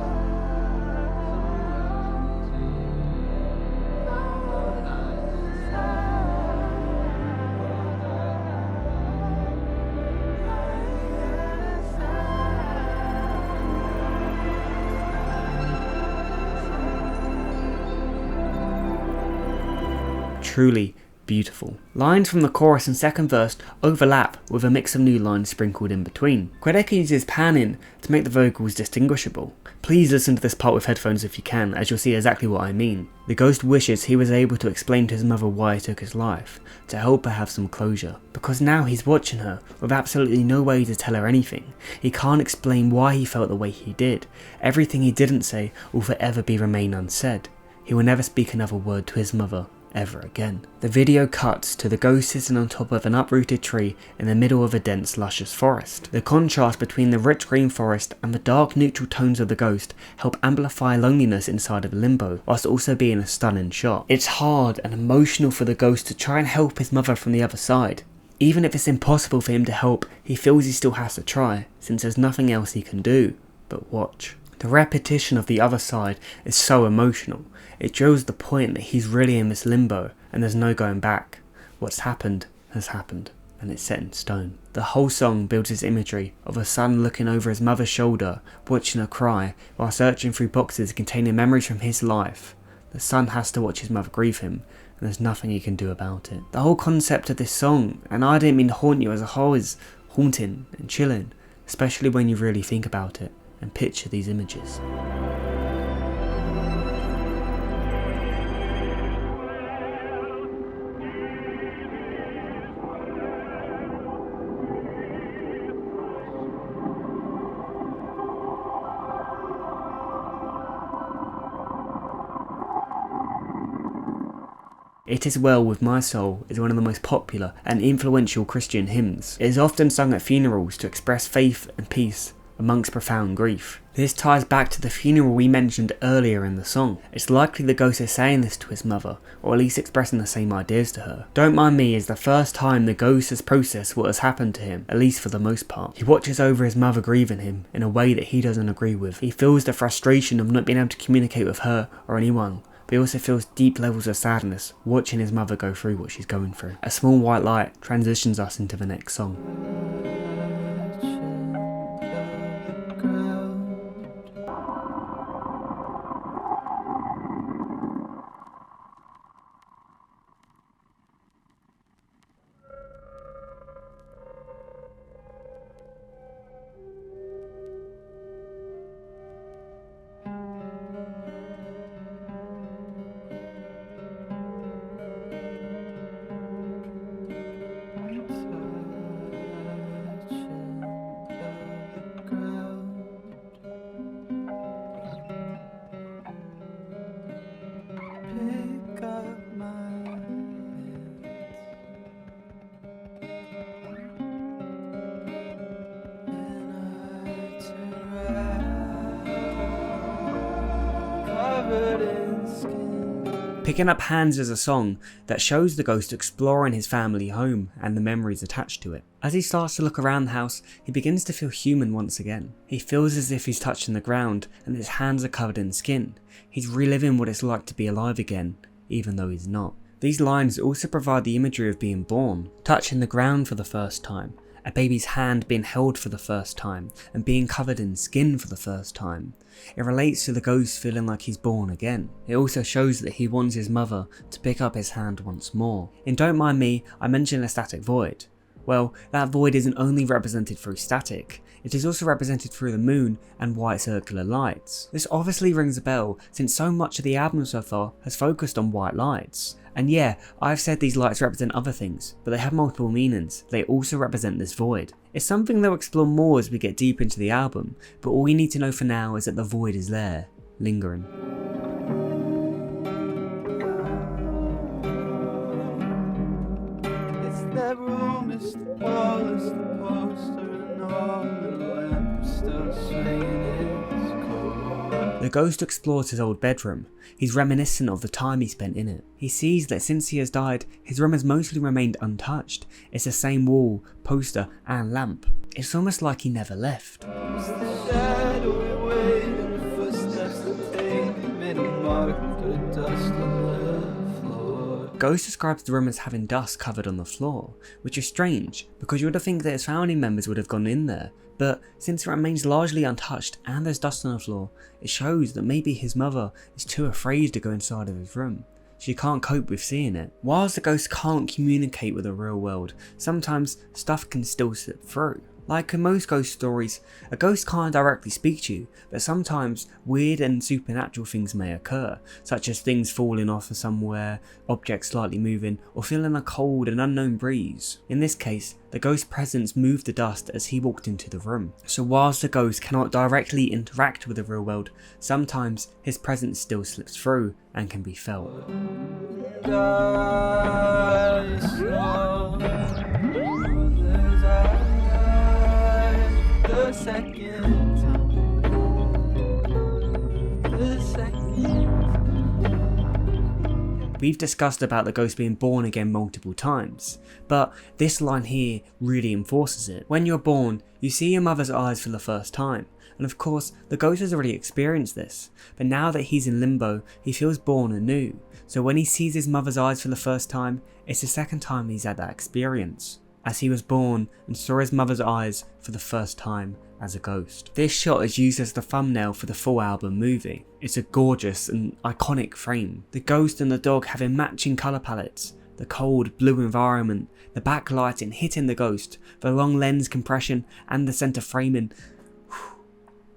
Truly beautiful. Lines from the chorus and second verse overlap with a mix of new lines sprinkled in between. Quadeca uses panning to make the vocals distinguishable. Please listen to this part with headphones if you can, as you'll see exactly what I mean. The ghost wishes he was able to explain to his mother why he took his life, to help her have some closure. Because now he's watching her with absolutely no way to tell her anything. He can't explain why he felt the way he did. Everything he didn't say will forever remain unsaid. He will never speak another word to his mother ever again. The video cuts to the ghost sitting on top of an uprooted tree in the middle of a dense luscious forest. The contrast between the rich green forest and the dark neutral tones of the ghost help amplify loneliness inside of limbo, whilst also being a stunning shot. It's hard and emotional for the ghost to try and help his mother from the other side. Even if it's impossible for him to help, he feels he still has to try, since there's nothing else he can do but watch. The repetition of the other side is so emotional. It drills the point that he's really in this limbo and there's no going back. What's happened has happened, and it's set in stone. The whole song builds this imagery of a son looking over his mother's shoulder, watching her cry while searching through boxes containing memories from his life. The son has to watch his mother grieve him, and there's nothing he can do about it. The whole concept of this song, and I didn't mean to haunt you as a whole, is haunting and chilling, especially when you really think about it and picture these images. It Is Well With My Soul is one of the most popular and influential Christian hymns. It is often sung at funerals to express faith and peace amongst profound grief. This ties back to the funeral we mentioned earlier in the song. It's likely the ghost is saying this to his mother, or at least expressing the same ideas to her. Don't Mind Me is the first time the ghost has processed what has happened to him, at least for the most part. He watches over his mother grieving him in a way that he doesn't agree with. He feels the frustration of not being able to communicate with her or anyone, but he also feels deep levels of sadness watching his mother go through what she's going through. A small white light transitions us into the next song. Picking Up Hands is a song that shows the ghost exploring his family home and the memories attached to it. As he starts to look around the house, he begins to feel human once again. He feels as if he's touching the ground and his hands are covered in skin. He's reliving what it's like to be alive again, even though he's not. These lines also provide the imagery of being born, touching the ground for the first time, a baby's hand being held for the first time, and being covered in skin for the first time. It relates to the ghost feeling like he's born again. It also shows that he wants his mother to pick up his hand once more. In Don't Mind Me, I mentioned a static void. Well, that void isn't only represented through static, it is also represented through the moon and white circular lights. This obviously rings a bell since so much of the album so far has focused on white lights. And yeah, I've said these lights represent other things, but they have multiple meanings. They also represent this void. It's something they'll explore more as we get deep into the album, but all you need to know for now is that the void is there, lingering. It's that room, it's the wall, it's the poster, and all the lamp is still swinging its cold. The ghost explores his old bedroom. He's reminiscent of the time he spent in it. He sees that since he has died, his room has mostly remained untouched. It's the same wall, poster and lamp. It's almost like he never left. Ghost describes the room as having dust covered on the floor, which is strange because you would have think that his family members would have gone in there, but since it remains largely untouched and there's dust on the floor, it shows that maybe his mother is too afraid to go inside of his room. She can't cope with seeing it. Whilst the ghost can't communicate with the real world, sometimes stuff can still slip through. Like in most ghost stories, a ghost can't directly speak to you, but sometimes weird and supernatural things may occur, such as things falling off of somewhere, objects slightly moving, or feeling a cold and unknown breeze. In this case, the ghost's presence moved the dust as he walked into the room. So whilst the ghost cannot directly interact with the real world, sometimes his presence still slips through and can be felt. We've discussed about the ghost being born again multiple times, but this line here really enforces it. When you're born, you see your mother's eyes for the first time, and of course the ghost has already experienced this, but now that he's in limbo, he feels born anew. So when he sees his mother's eyes for the first time, it's the second time he's had that experience, as he was born and saw his mother's eyes for the first time as a ghost. This shot is used as the thumbnail for the full album movie. It's a gorgeous and iconic frame. The ghost and the dog having matching colour palettes, the cold blue environment, the backlighting hitting the ghost, the long lens compression and the centre framing.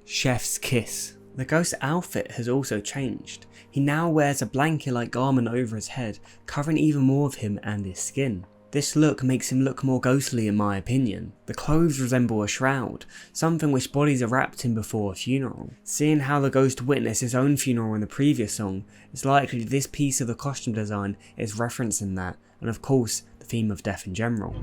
Chef's kiss. The ghost's outfit has also changed. He now wears a blanket-like garment over his head, covering even more of him and his skin. This look makes him look more ghostly in my opinion. The clothes resemble a shroud, something which bodies are wrapped in before a funeral. Seeing how the ghost witnessed his own funeral in the previous song, it's likely this piece of the costume design is referencing that, and of course the theme of death in general.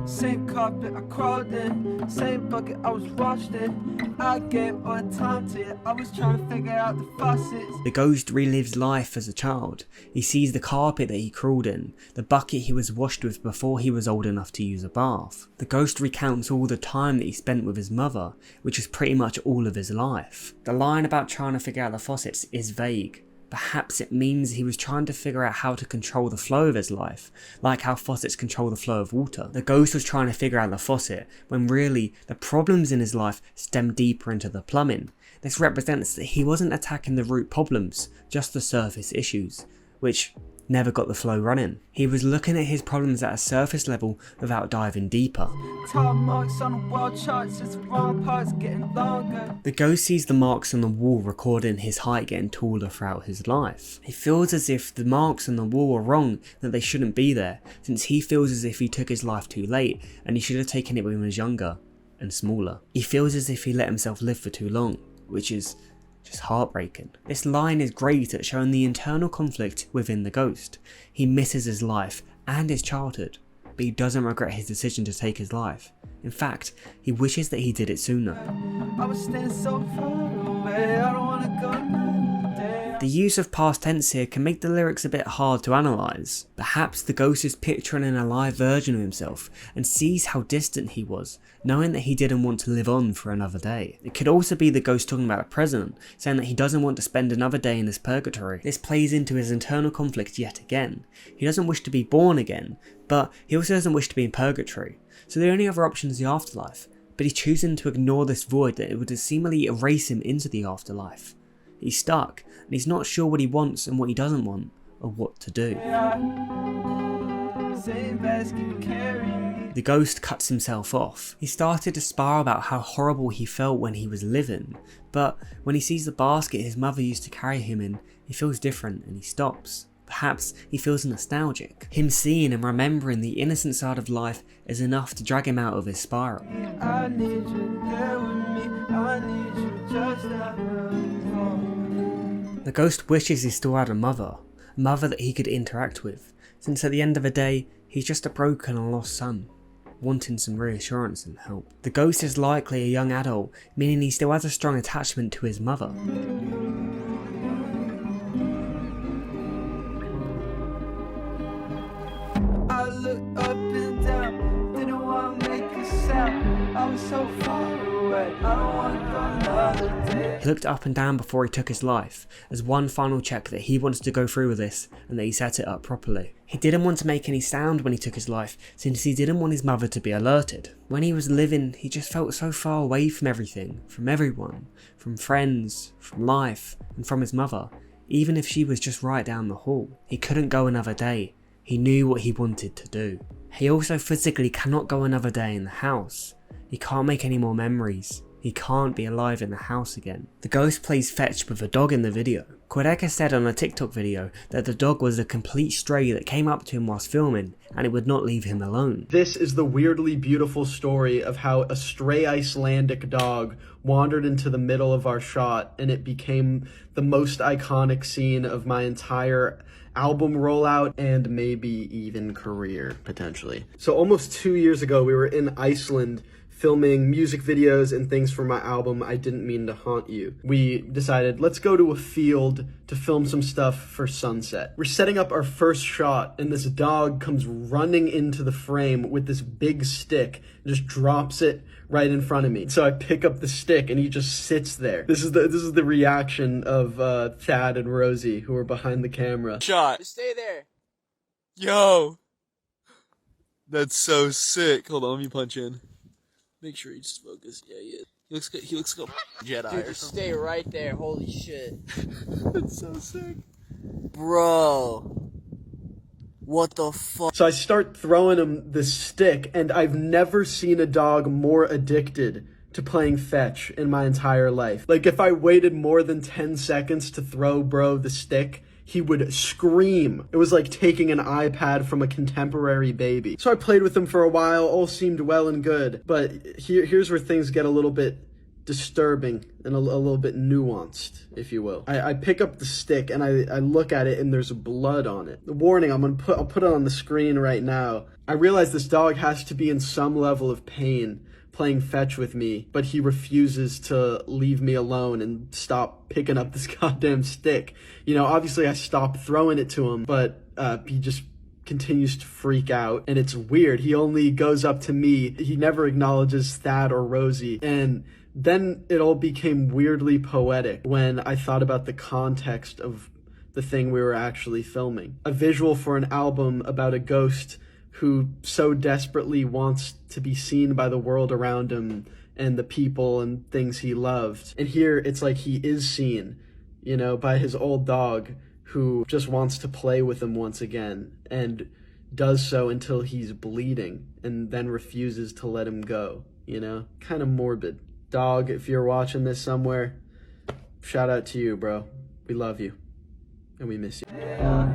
Same carpet I crawled in, same bucket I was washed in. I gave all the time to you, I was trying to figure out the faucets. The ghost relives life as a child. He sees the carpet that he crawled in, the bucket he was washed with before he was old enough to use a bath. The ghost recounts all the time that he spent with his mother, which is pretty much all of his life. The line about trying to figure out the faucets is vague. Perhaps it means he was trying to figure out how to control the flow of his life, like how faucets control the flow of water. The ghost was trying to figure out the faucet, when really the problems in his life stem deeper into the plumbing. This represents that he wasn't attacking the root problems, just the surface issues, which never got the flow running. He was looking at his problems at a surface level without diving deeper. Tall marks on the wall charts, it's the wrong parts getting longer. The ghost sees the marks on the wall recording his height getting taller throughout his life. He feels as if the marks on the wall are wrong, that they shouldn't be there, since he feels as if he took his life too late and he should have taken it when he was younger and smaller. He feels as if he let himself live for too long, which is just heartbreaking. This line is great at showing the internal conflict within the ghost. He misses his life and his childhood, but he doesn't regret his decision to take his life. In fact, he wishes that he did it sooner. I was standing so far away, I don't wanna go now. The use of past tense here can make the lyrics a bit hard to analyse. Perhaps the ghost is picturing an alive version of himself and sees how distant he was, knowing that he didn't want to live on for another day. It could also be the ghost talking about the present, saying that he doesn't want to spend another day in this purgatory. This plays into his internal conflict yet again. He doesn't wish to be born again, but he also doesn't wish to be in purgatory. So the only other option is the afterlife, but he's choosing to ignore this void that would seemingly erase him into the afterlife. He's stuck, and he's not sure what he wants and what he doesn't want, or what to do. The ghost cuts himself off. He started to spiral about how horrible he felt when he was living, but when he sees the basket his mother used to carry him in, he feels different and he stops. Perhaps he feels nostalgic. Him seeing and remembering the innocent side of life is enough to drag him out of his spiral. I need you there with me, I need you just now. The ghost wishes he still had a mother that he could interact with, since at the end of the day, he's just a broken and lost son. wanting some reassurance and help. The ghost is likely a young adult, meaning he still has a strong attachment to his mother. I looked up and down, didn't want to make a sound. I was so far away, I don't want to go another day. He looked up and down before he took his life, as one final check that he wants to go through with this and that he set it up properly. He didn't want to make any sound when he took his life, since he didn't want his mother to be alerted. When he was living, he just felt so far away from everything, from everyone, from friends, from life, and from his mother, even if she was just right down the hall. He couldn't go another day. He knew what he wanted to do. He also physically cannot go another day in the house. He can't make any more memories. He can't be alive in the house again. The ghost plays fetch with a dog in the video. Quadeca said on a TikTok video that the dog was a complete stray that came up to him whilst filming and it would not leave him alone. This is the weirdly beautiful story of how a stray Icelandic dog wandered into the middle of our shot and it became the most iconic scene of my entire album rollout and maybe even career, potentially. So almost 2 years ago, we were in Iceland filming music videos and things for my album, I Didn't Mean to Haunt You. We decided, let's go to a field to film some stuff for sunset. We're setting up our first shot and this dog comes running into the frame with this big stick and just drops it right in front of me. So I pick up the stick and he just sits there. This is the reaction of Thad and Rosie, who are behind the camera. Shot. Stay there. Yo. That's so sick. Hold on, let me punch in. Make sure you just focus. Yeah, yeah. He looks good. He looks like a Jedi Dude, or just something. stay right there. Holy shit. That's so sick. Bro. What the fuck? So I start throwing him the stick, and I've never seen a dog more addicted to playing fetch in my entire life. Like, if I waited more than 10 seconds to throw bro the stick, he would scream. It was like taking an iPad from a contemporary baby. So I played with him for a while, all seemed well and good, but here's where things get a little bit disturbing and a little bit nuanced, if you will. I pick up the stick and I look at it and there's blood on it. The warning, I'll put it on the screen right now. I realize this dog has to be in some level of pain playing fetch with me, but he refuses to leave me alone and stop picking up this goddamn stick. You know, obviously I stopped throwing it to him, but he just continues to freak out, and it's weird. He only goes up to me. He never acknowledges Thad or Rosie, and then it all became weirdly poetic when I thought about the context of the thing we were actually filming. A visual for an album about a ghost who so desperately wants to be seen by the world around him and the people and things he loved. And here it's like he is seen, you know, by his old dog who just wants to play with him once again and does so until he's bleeding and then refuses to let him go, you know? Kind of morbid. Dog, if you're watching this somewhere, shout out to you, bro. We love you. And we miss you. Yeah.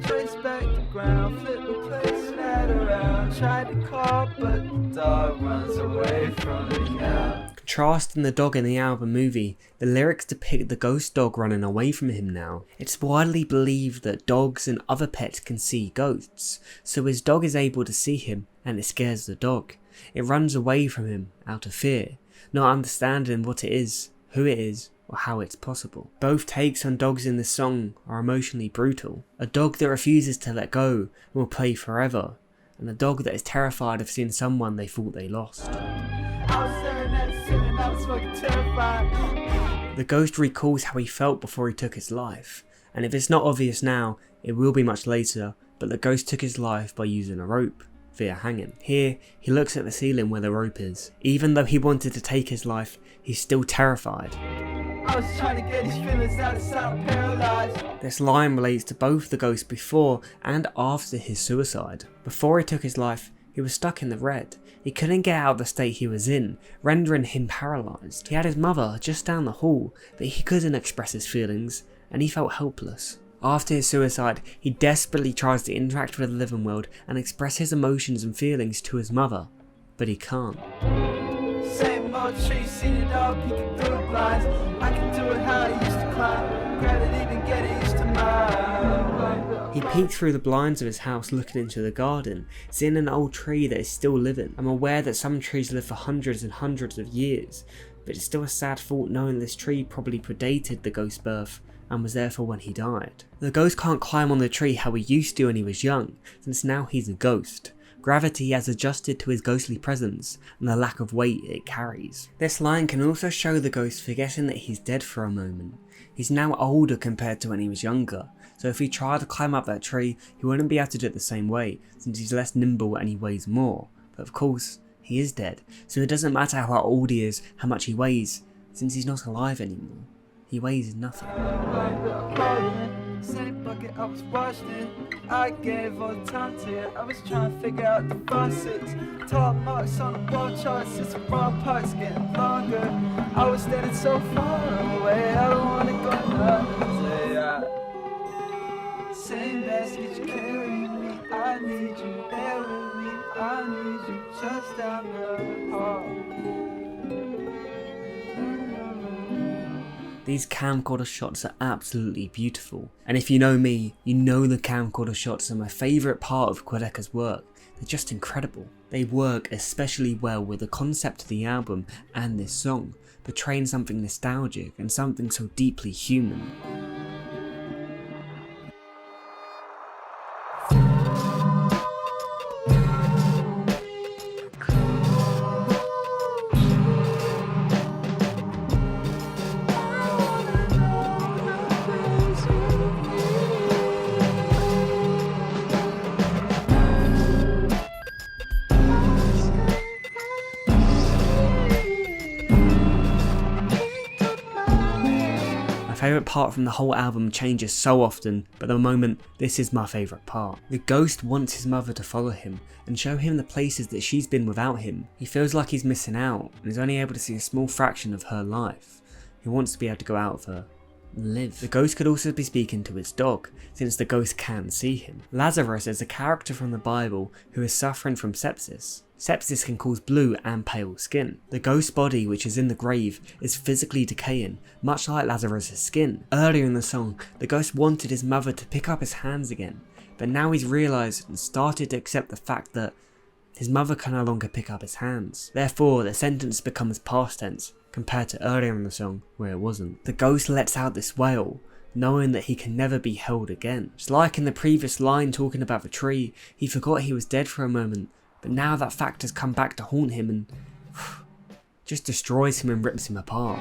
Trace back the ground, flip the place right around. Tried to call, but the dog runs away from me now. Contrasting the dog in the album movie, the lyrics depict the ghost dog running away from him now. It's widely believed that dogs and other pets can see ghosts, so his dog is able to see him and it scares the dog. It runs away from him out of fear, not understanding what it is, who it is, or how it's possible. Both takes on dogs in this song are emotionally brutal. A dog that refuses to let go and will play forever, and a dog that is terrified of seeing someone they thought they lost. I was staring at the ceiling, I was fucking terrified. The ghost recalls how he felt before he took his life, and if it's not obvious now, it will be much later, but the ghost took his life by using a rope, via hanging. Here, he looks at the ceiling where the rope is. Even though he wanted to take his life, he's still terrified. I was trying to get these feelings out of sight, paralyzed. This line relates to both the ghost before and after his suicide. Before he took his life, he was stuck in the red. He couldn't get out of the state he was in, rendering him paralysed. He had his mother just down the hall, but he couldn't express his feelings, and he felt helpless. After his suicide, he desperately tries to interact with the living world and express his emotions and feelings to his mother, but he can't. Same old tree, seen it all, peeking through the blinds. I can do it how I used to climb. Gravity, even get it used to mine. He peek through the blinds of his house looking into the garden, seeing an old tree that is still living. I'm aware that some trees live for hundreds and hundreds of years, but it's still a sad thought knowing this tree probably predated the ghost's birth and was there for when he died. The ghost can't climb on the tree how he used to when he was young, since now he's a ghost. Gravity has adjusted to his ghostly presence and the lack of weight it carries. This line can also show the ghost forgetting that he's dead for a moment. He's now older compared to when he was younger, so if he tried to climb up that tree, he wouldn't be able to do it the same way, since he's less nimble and he weighs more. But of course, he is dead, so it doesn't matter how old he is, how much he weighs, since he's not alive anymore. He weighs nothing. Same bucket I was washed in. I gave all the time to it. I was trying to figure out the faucets. Tall marks on the wall charts. It's the wrong parts getting longer. I was standing so far away. I don't wanna go another day. Same basket you carry me. I need you there with me. I need you just down the hall. These camcorder shots are absolutely beautiful, and if you know me, you know the camcorder shots are my favourite part of Quadeca's work. They're just incredible. They work especially well with the concept of the album and this song, portraying something nostalgic and something so deeply human. My favourite part from the whole album changes so often, but at the moment, this is my favourite part. The ghost wants his mother to follow him and show him the places that she's been without him. He feels like he's missing out and is only able to see a small fraction of her life. He wants to be able to go out with her and live. The ghost could also be speaking to his dog, since the ghost can see him. Lazarus is a character from the Bible who is suffering from sepsis. Sepsis can cause blue and pale skin. The ghost's body, which is in the grave, is physically decaying, much like Lazarus' skin. Earlier in the song, the ghost wanted his mother to pick up his hands again, but now he's realised and started to accept the fact that his mother can no longer pick up his hands. Therefore, the sentence becomes past tense, compared to earlier in the song, where it wasn't. The ghost lets out this wail, knowing that he can never be held again. Just like in the previous line talking about the tree, he forgot he was dead for a moment, but now that fact has come back to haunt him and just destroys him and rips him apart.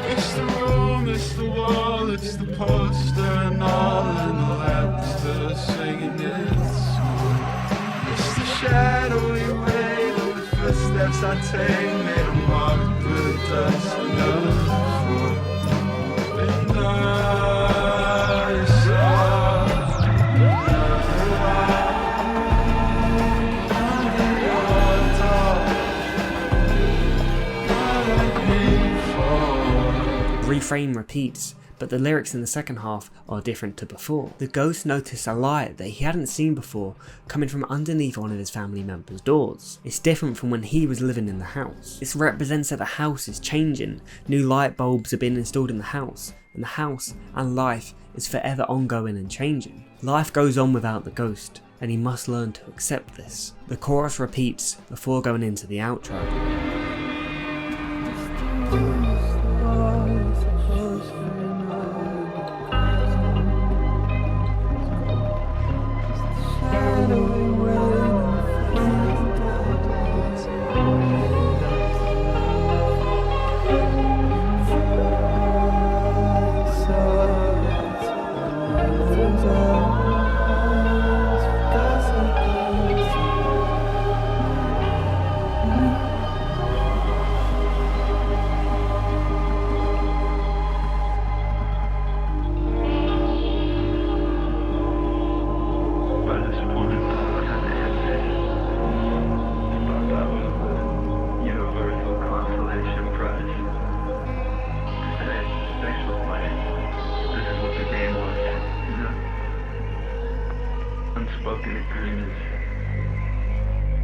It's the room, it's the wall, it's the poster and all, and the lamps that are singing its song. It's the shadowy way that the footsteps I take made a mark through the dust and the floor. And I saw refrain repeats, but the lyrics in the second half are different to before. The ghost noticed a light that he hadn't seen before coming from underneath one of his family members' doors. It's different from when he was living in the house. This represents that the house is changing, new light bulbs are being installed in the house, and the house and life is forever ongoing and changing. Life goes on without the ghost, and he must learn to accept this. The chorus repeats before going into the outro. Unspoken agreements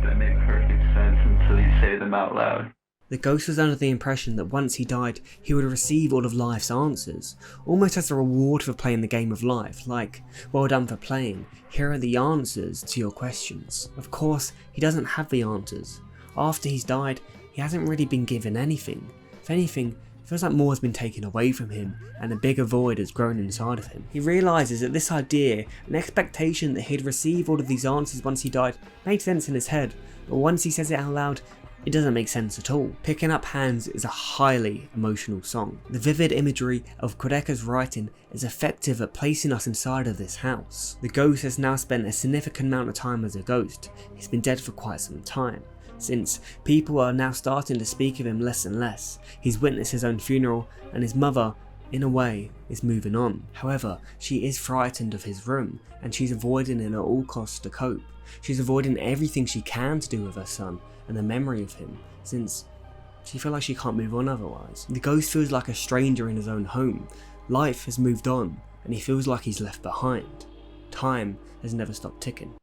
that make perfect sense until you say them out loud. The ghost was under the impression that once he died, he would receive all of life's answers, almost as a reward for playing the game of life, like, well done for playing, here are the answers to your questions. Of course, he doesn't have the answers. After he's died, he hasn't really been given anything. If anything, it feels like more has been taken away from him, and a bigger void has grown inside of him. He realises that this idea, an expectation that he'd receive all of these answers once he died, made sense in his head, but once he says it out loud, it doesn't make sense at all. Picking Up Hands is a highly emotional song. The vivid imagery of Quadeca's writing is effective at placing us inside of this house. The ghost has now spent a significant amount of time as a ghost. He's been dead for quite some time. Since people are now starting to speak of him less and less, he's witnessed his own funeral, and his mother, in a way, is moving on. However, she is frightened of his room, and she's avoiding it at all costs to cope. She's avoiding everything she can to do with her son and the memory of him, since she feels like she can't move on otherwise. The ghost feels like a stranger in his own home. Life has moved on, and he feels like he's left behind. Time has never stopped ticking.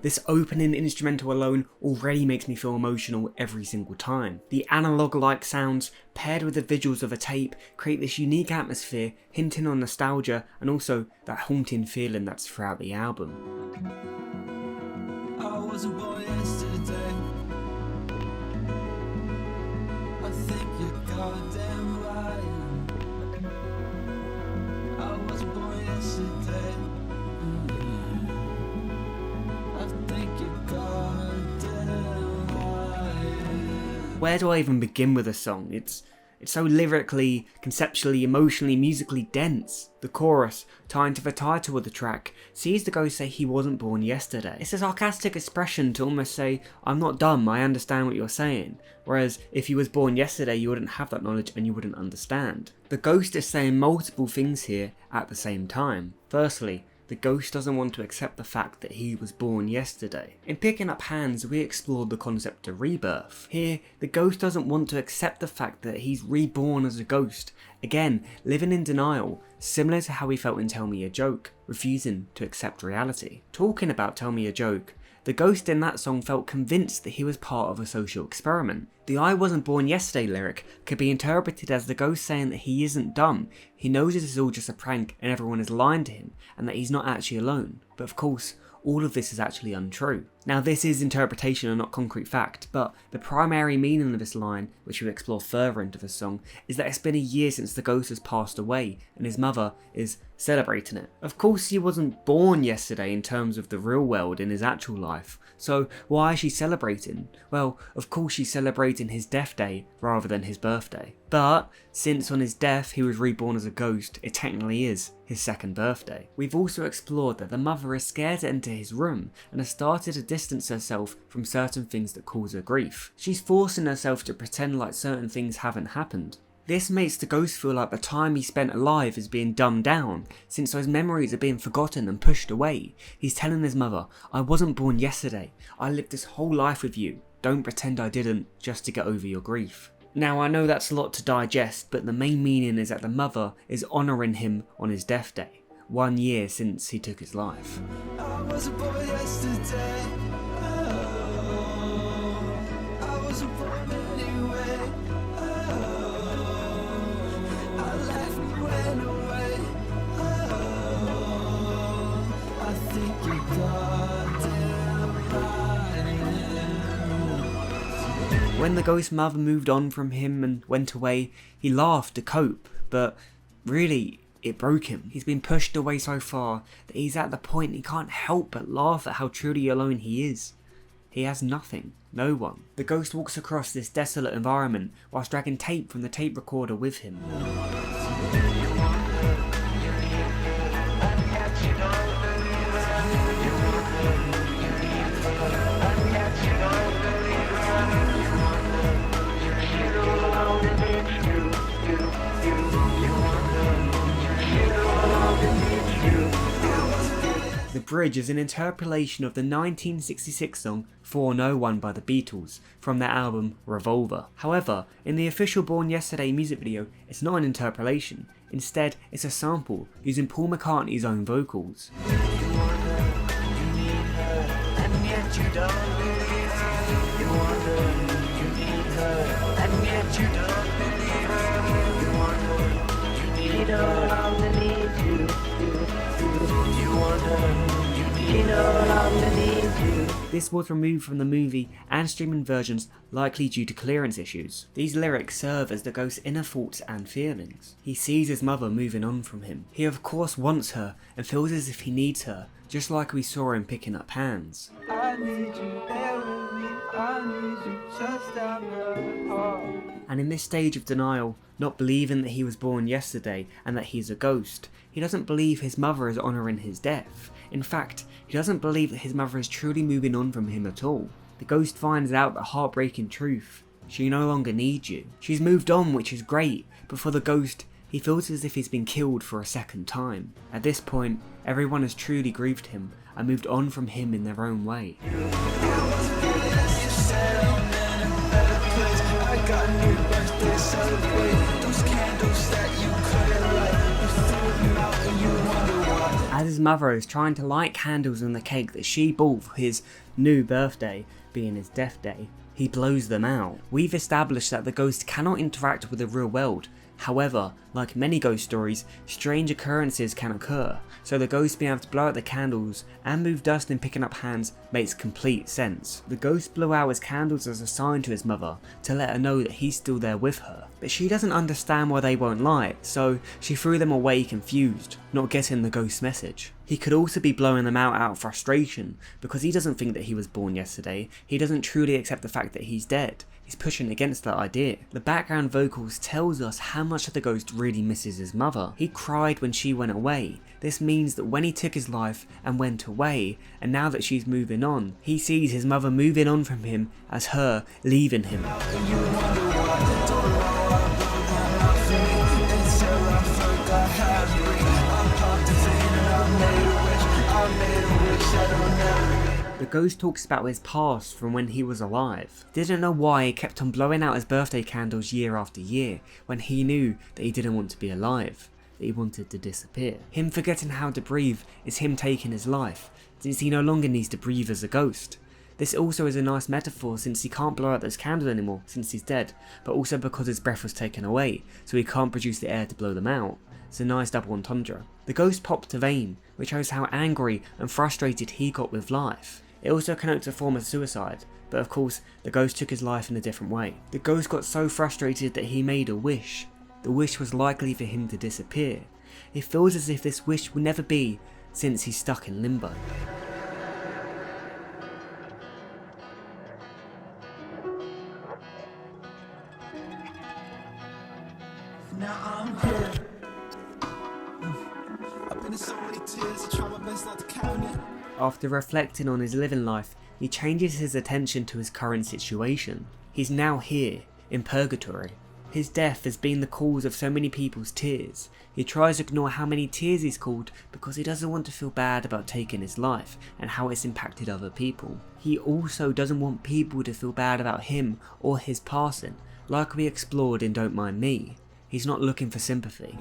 This opening instrumental alone already makes me feel emotional every single time. The analog-like sounds, paired with the visuals of a tape, create this unique atmosphere, hinting on nostalgia and also that haunting feeling that's throughout the album. I wasn't born yesterday. I think you're goddamn lying. I wasn't born yesterday. Where do I even begin with a song? It's so lyrically, conceptually, emotionally, musically dense. The chorus, tying to the title of the track, sees the ghost say he wasn't born yesterday. It's a sarcastic expression to almost say, I'm not dumb, I understand what you're saying. Whereas if you was born yesterday, you wouldn't have that knowledge and you wouldn't understand. The ghost is saying multiple things here at the same time. Firstly, the ghost doesn't want to accept the fact that he was born yesterday. In Picking Up Hands, we explored the concept of rebirth. Here, the ghost doesn't want to accept the fact that he's reborn as a ghost. Again, living in denial, similar to how he felt in Tell Me a Joke, refusing to accept reality. Talking about Tell Me a Joke, the ghost in that song felt convinced that he was part of a social experiment. The I wasn't born yesterday lyric could be interpreted as the ghost saying that he isn't dumb, he knows this is all just a prank and everyone is lying to him, and that he's not actually alone. But of course, all of this is actually untrue. Now this is interpretation and not concrete fact, but the primary meaning of this line, which we explore further into the song, is that it's been a year since the ghost has passed away, and his mother is celebrating it. Of course he wasn't born yesterday in terms of the real world in his actual life, so why is she celebrating? Well, of course she's celebrating his death day rather than his birthday. But since on his death he was reborn as a ghost, it technically is his second birthday. We've also explored that the mother is scared to enter his room and has started to distance herself from certain things that cause her grief. She's forcing herself to pretend like certain things haven't happened. This makes the ghost feel like the time he spent alive is being dumbed down, since those memories are being forgotten and pushed away. He's telling his mother, I wasn't born yesterday, I lived this whole life with you, don't pretend I didn't just to get over your grief. Now I know that's a lot to digest, but the main meaning is that the mother is honouring him on his death day, 1 year since he took his life. I wasn't born yesterday. I wasn't born anyway. I left and went away. I think you goddamn right. When the ghost mother moved on from him and went away, he laughed to cope, but really, it broke him. He's been pushed away so far that he's at the point he can't help but laugh at how truly alone he is. He has nothing, no one. The ghost walks across this desolate environment whilst dragging tape from the tape recorder with him. The bridge is an interpolation of the 1966 song 401 by the Beatles from their album Revolver. However, in the official Born Yesterday music video, it's not an interpolation. Instead, it's a sample using Paul McCartney's own vocals. This was removed from the movie and streaming versions, likely due to clearance issues. These lyrics serve as the ghost's inner thoughts and feelings. He sees his mother moving on from him. He of course wants her and feels as if he needs her, just like we saw him picking up hands. I need you there with me, I need you just down the hall. And in this stage of denial, not believing that he was born yesterday and that he's a ghost, he doesn't believe his mother is honouring his death. In fact, he doesn't believe that his mother is truly moving on from him at all. The ghost finds out the heartbreaking truth. She no longer needs you. She's moved on, which is great, but for the ghost, he feels as if he's been killed for a second time. At this point, everyone has truly grieved him and moved on from him in their own way. As his mother is trying to light candles on the cake that she bought for his new birthday, being his death day, he blows them out. We've established that the ghost cannot interact with the real world. However, like many ghost stories, strange occurrences can occur, so the ghost being able to blow out the candles and move dust and picking up hands makes complete sense. The ghost blew out his candles as a sign to his mother to let her know that he's still there with her, but she doesn't understand why they won't light, so she threw them away confused, not getting the ghost's message. He could also be blowing them out of frustration, because he doesn't think that he was born yesterday. He doesn't truly accept the fact that he's dead. He's pushing against that idea. The background vocals tells us how much the ghost really misses his mother. He cried when she went away. This means that when he took his life and went away, and now that she's moving on, he sees his mother moving on from him as her leaving him. The ghost talks about his past from when he was alive. Didn't know why he kept on blowing out his birthday candles year after year when he knew that he didn't want to be alive, that he wanted to disappear. Him forgetting how to breathe is him taking his life, since he no longer needs to breathe as a ghost. This also is a nice metaphor since he can't blow out those candles anymore since he's dead, but also because his breath was taken away, so he can't produce the air to blow them out. It's a nice double entendre. The ghost popped a vein, which shows how angry and frustrated he got with life. It also connotes a form of suicide, but of course the ghost took his life in a different way. The ghost got so frustrated that he made a wish. The wish was likely for him to disappear. It feels as if this wish will never be, since he's stuck in limbo. Now I'm here. I've been in so many tears, I try my best not to count it. After reflecting on his living life, he changes his attention to his current situation. He's now here, in purgatory. His death has been the cause of so many people's tears. He tries to ignore how many tears he's caused because he doesn't want to feel bad about taking his life and how it's impacted other people. He also doesn't want people to feel bad about him or his passing, like we explored in Don't Mind Me. He's not looking for sympathy.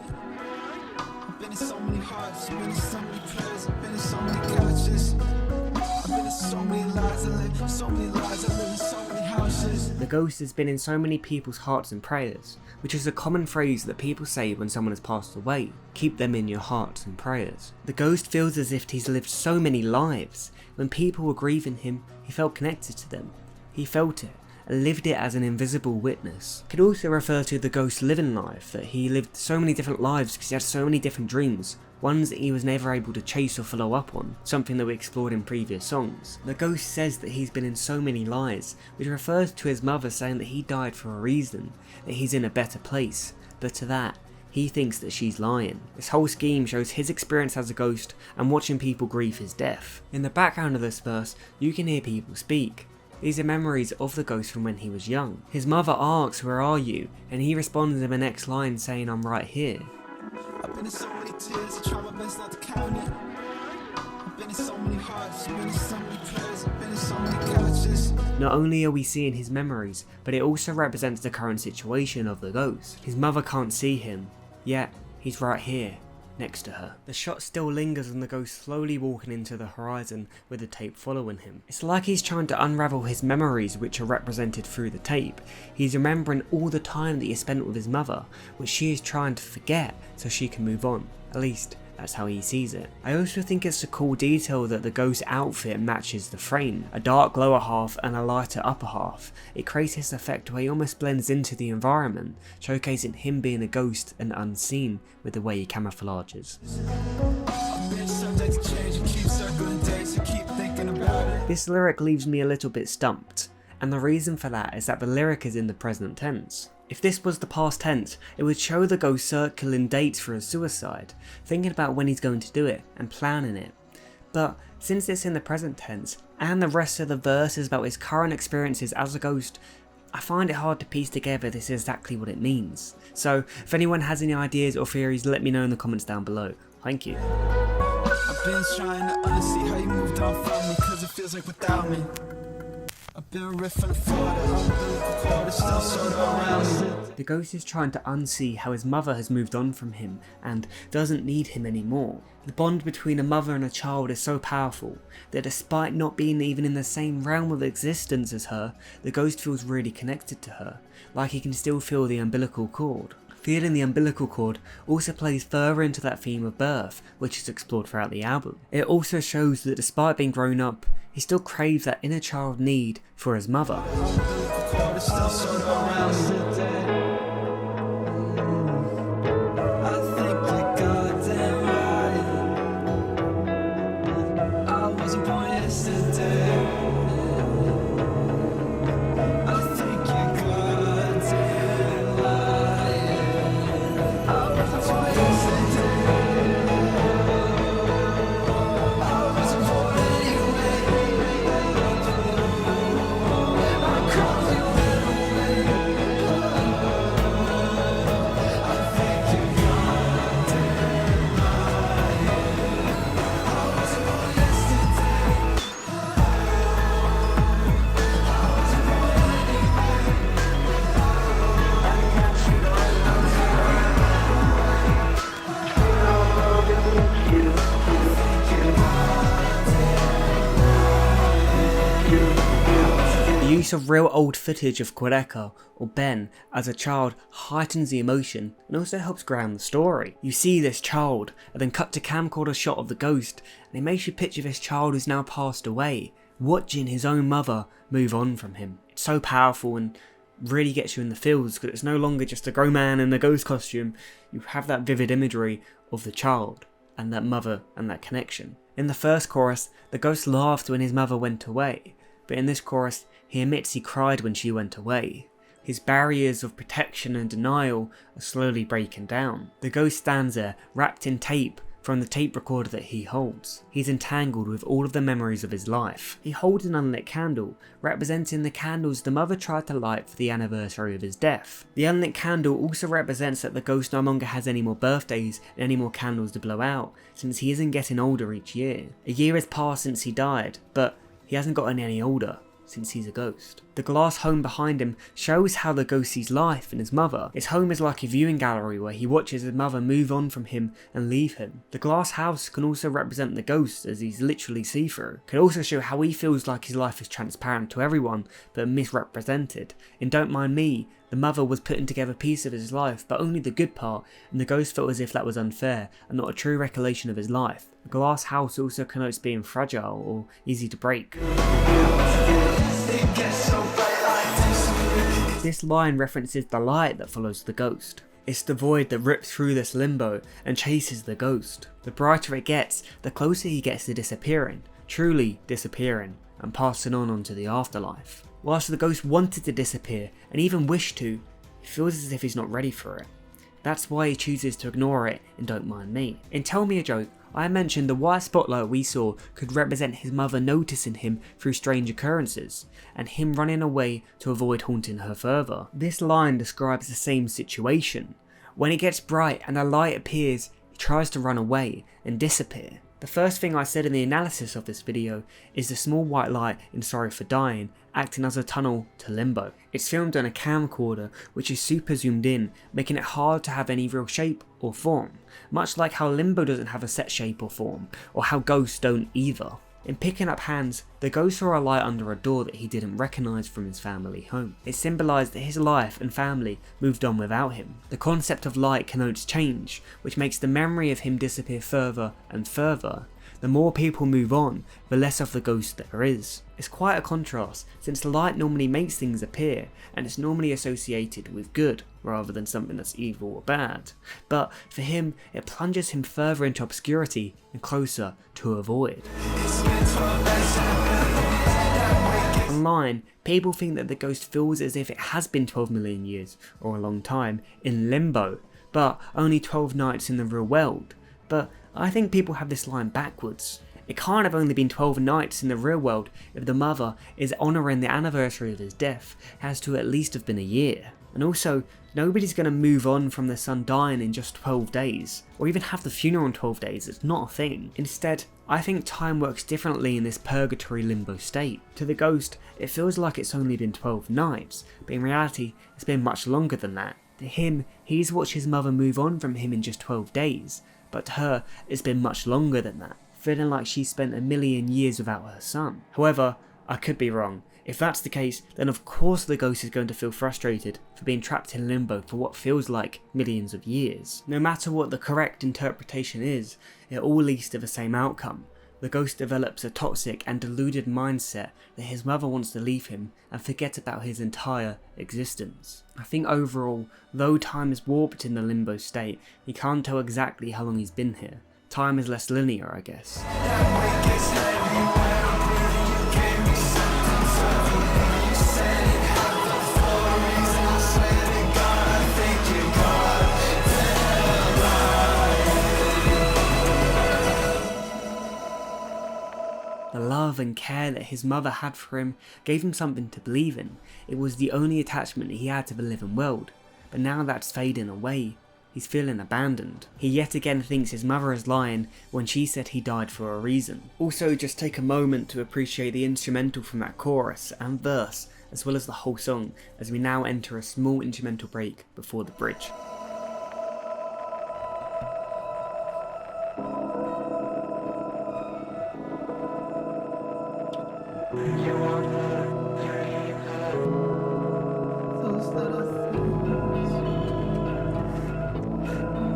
I've been in so many hearts, I've been in so many prayers, I've been in so many couches. I've been in so many lives, I live so many lives, I live in so many houses. The ghost has been in so many people's hearts and prayers, which is a common phrase that people say when someone has passed away. Keep them in your hearts and prayers. The ghost feels as if he's lived so many lives. When people were grieving him, he felt connected to them. He felt it and lived it as an invisible witness. It could also refer to the ghost's living life, that he lived so many different lives because he had so many different dreams, ones that he was never able to chase or follow up on, something that we explored in previous songs. The ghost says that he's been in so many lives, which refers to his mother saying that he died for a reason, that he's in a better place, but to that, he thinks that she's lying. This whole scheme shows his experience as a ghost and watching people grieve his death. In the background of this verse, you can hear people speak. These are memories of the ghost from when he was young. His mother asks, "Where are you?" and he responds in the next line saying, "I'm right here." I've been in so many tears, I try my best not to count it. been in so many hearts, been in so many prayers, been in so many couches. Not only are we seeing his memories, but it also represents the current situation of the ghost. His mother can't see him, yet he's right here, next to her. The shot still lingers on the ghost slowly walking into the horizon with the tape following him. It's like he's trying to unravel his memories, which are represented through the tape. He's remembering all the time that he spent with his mother, which she is trying to forget so she can move on. At least, that's how he sees it. I also think it's a cool detail that the ghost's outfit matches the frame, a dark lower half and a lighter upper half. It creates this effect where he almost blends into the environment, showcasing him being a ghost and unseen with the way he camouflages. This lyric leaves me a little bit stumped, and the reason for that is that the lyric is in the present tense. If this was the past tense, it would show the ghost circling dates for a suicide, thinking about when he's going to do it and planning it. But since it's in the present tense, and the rest of the verse is about his current experiences as a ghost, I find it hard to piece together this is exactly what it means. So if anyone has any ideas or theories, let me know in the comments down below. Thank you. I've been trying to unsee how you moved on from me, cause it feels like without me. I've been riffing the Florida, still sort of around me. The ghost is trying to unsee how his mother has moved on from him and doesn't need him anymore. The bond between a mother and a child is so powerful that despite not being even in the same realm of existence as her, the ghost feels really connected to her, like he can still feel the umbilical cord. Feeling the umbilical cord also plays further into that theme of birth, which is explored throughout the album. It also shows that despite being grown up, he still craves that inner child need for his mother. The use of real old footage of Quadeca or Ben as a child heightens the emotion and also helps ground the story. You see this child and then cut to camcorder shot of the ghost and it makes you picture this child who's now passed away, watching his own mother move on from him. It's so powerful and really gets you in the feels because it's no longer just a grown man in a ghost costume. You have that vivid imagery of the child and that mother and that connection. In the first chorus, the ghost laughed when his mother went away, but in this chorus, he admits he cried when she went away. His barriers of protection and denial are slowly breaking down. The ghost stands there, wrapped in tape from the tape recorder that he holds. He's entangled with all of the memories of his life. He holds an unlit candle, representing the candles the mother tried to light for the anniversary of his death. The unlit candle also represents that the ghost no longer has any more birthdays and any more candles to blow out, since he isn't getting older each year. A year has passed since he died, but he hasn't gotten any older, since he's a ghost. The glass home behind him shows how the ghost sees life and his mother. His home is like a viewing gallery where he watches his mother move on from him and leave him. The glass house can also represent the ghost as he's literally see-through. It can also show how he feels like his life is transparent to everyone but misrepresented. In Don't Mind Me, the mother was putting together a piece of his life but only the good part, and the ghost felt as if that was unfair and not a true recollection of his life. The glass house also connotes being fragile or easy to break. This line references the light that follows the ghost. It's the void that rips through this limbo and chases the ghost. The brighter it gets, the closer he gets to disappearing, truly disappearing, and passing on onto the afterlife. Whilst the ghost wanted to disappear and even wished to, he feels as if he's not ready for it. That's why he chooses to ignore it in Don't Mind Me. In Tell Me a Joke, I mentioned the white spotlight we saw could represent his mother noticing him through strange occurrences, and him running away to avoid haunting her further. This line describes the same situation. When it gets bright and a light appears, he tries to run away and disappear. The first thing I said in the analysis of this video is the small white light in Sorry for Dying acting as a tunnel to Limbo. It's filmed on a camcorder which is super zoomed in, making it hard to have any real shape or form, much like how Limbo doesn't have a set shape or form, or how ghosts don't either. In picking up hands, the ghost saw a light under a door that he didn't recognise from his family home. It symbolised that his life and family moved on without him. The concept of light connotes change, which makes the memory of him disappear further and further. The more people move on, the less of the ghost there is. It's quite a contrast, since the light normally makes things appear, and it's normally associated with good, rather than something that's evil or bad. But for him, it plunges him further into obscurity and closer to a void. Online, people think that the ghost feels as if it has been 12 million years, or a long time, in Limbo, but only 12 nights in the real world. But I think people have this line backwards. It can't have only been 12 nights in the real world if the mother is honouring the anniversary of his death. It has to at least have been a year. And also, nobody's going to move on from their son dying in just 12 days, or even have the funeral in 12 days, it's not a thing. Instead, I think time works differently in this purgatory limbo state. To the ghost, it feels like it's only been 12 nights, but in reality, it's been much longer than that. To him, he's watched his mother move on from him in just 12 days, but to her, it's been much longer than that, feeling like she spent a million years without her son. However, I could be wrong. If that's the case, then of course the ghost is going to feel frustrated for being trapped in limbo for what feels like millions of years. No matter what the correct interpretation is, it all leads to the same outcome. The ghost develops a toxic and deluded mindset that his mother wants to leave him and forget about his entire existence. I think overall, though time is warped in the limbo state, he can't tell exactly how long he's been here. Time is less linear, I guess. The love and care that his mother had for him gave him something to believe in. It was the only attachment he had to the living world. But now that's fading away. He's feeling abandoned. He yet again thinks his mother is lying when she said he died for a reason. Also, just take a moment to appreciate the instrumental from that chorus and verse, as well as the whole song, as we now enter a small instrumental break before the bridge. Those little things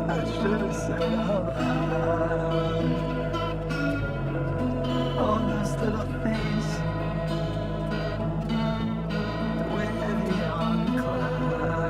I should have said out loud. All those little things that weigh heavy on clouds.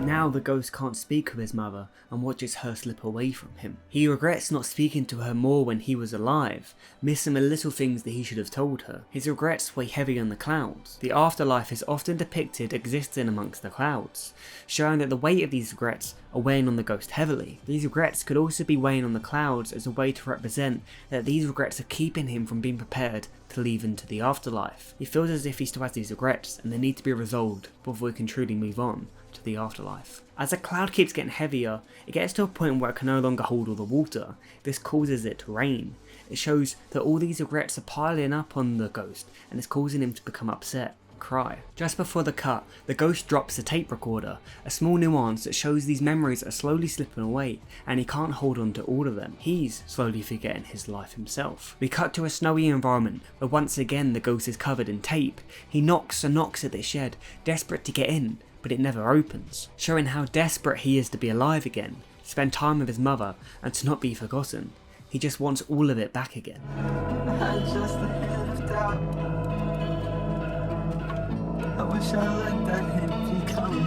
Now the ghost can't speak of his mother and watches her slip away from him. He regrets not speaking to her more when he was alive, missing the little things that he should have told her. His regrets weigh heavy on the clouds. The afterlife is often depicted existing amongst the clouds, showing that the weight of these regrets are weighing on the ghost heavily. These regrets could also be weighing on the clouds as a way to represent that these regrets are keeping him from being prepared to leave into the afterlife. He feels as if he still has these regrets and they need to be resolved before he can truly move on to the afterlife. As the cloud keeps getting heavier, it gets to a point where it can no longer hold all the water. This causes it to rain. It shows that all these regrets are piling up on the ghost and it's causing him to become upset and cry. Just before the cut, the ghost drops the tape recorder, a small nuance that shows these memories are slowly slipping away and he can't hold on to all of them. He's slowly forgetting his life himself. We cut to a snowy environment where once again the ghost is covered in tape. He knocks and knocks at the shed, desperate to get in, but it never opens, showing how desperate he is to be alive again, to spend time with his mother and to not be forgotten. He just wants all of it back again. I had just a hint of doubt. I wish I let that hint become me.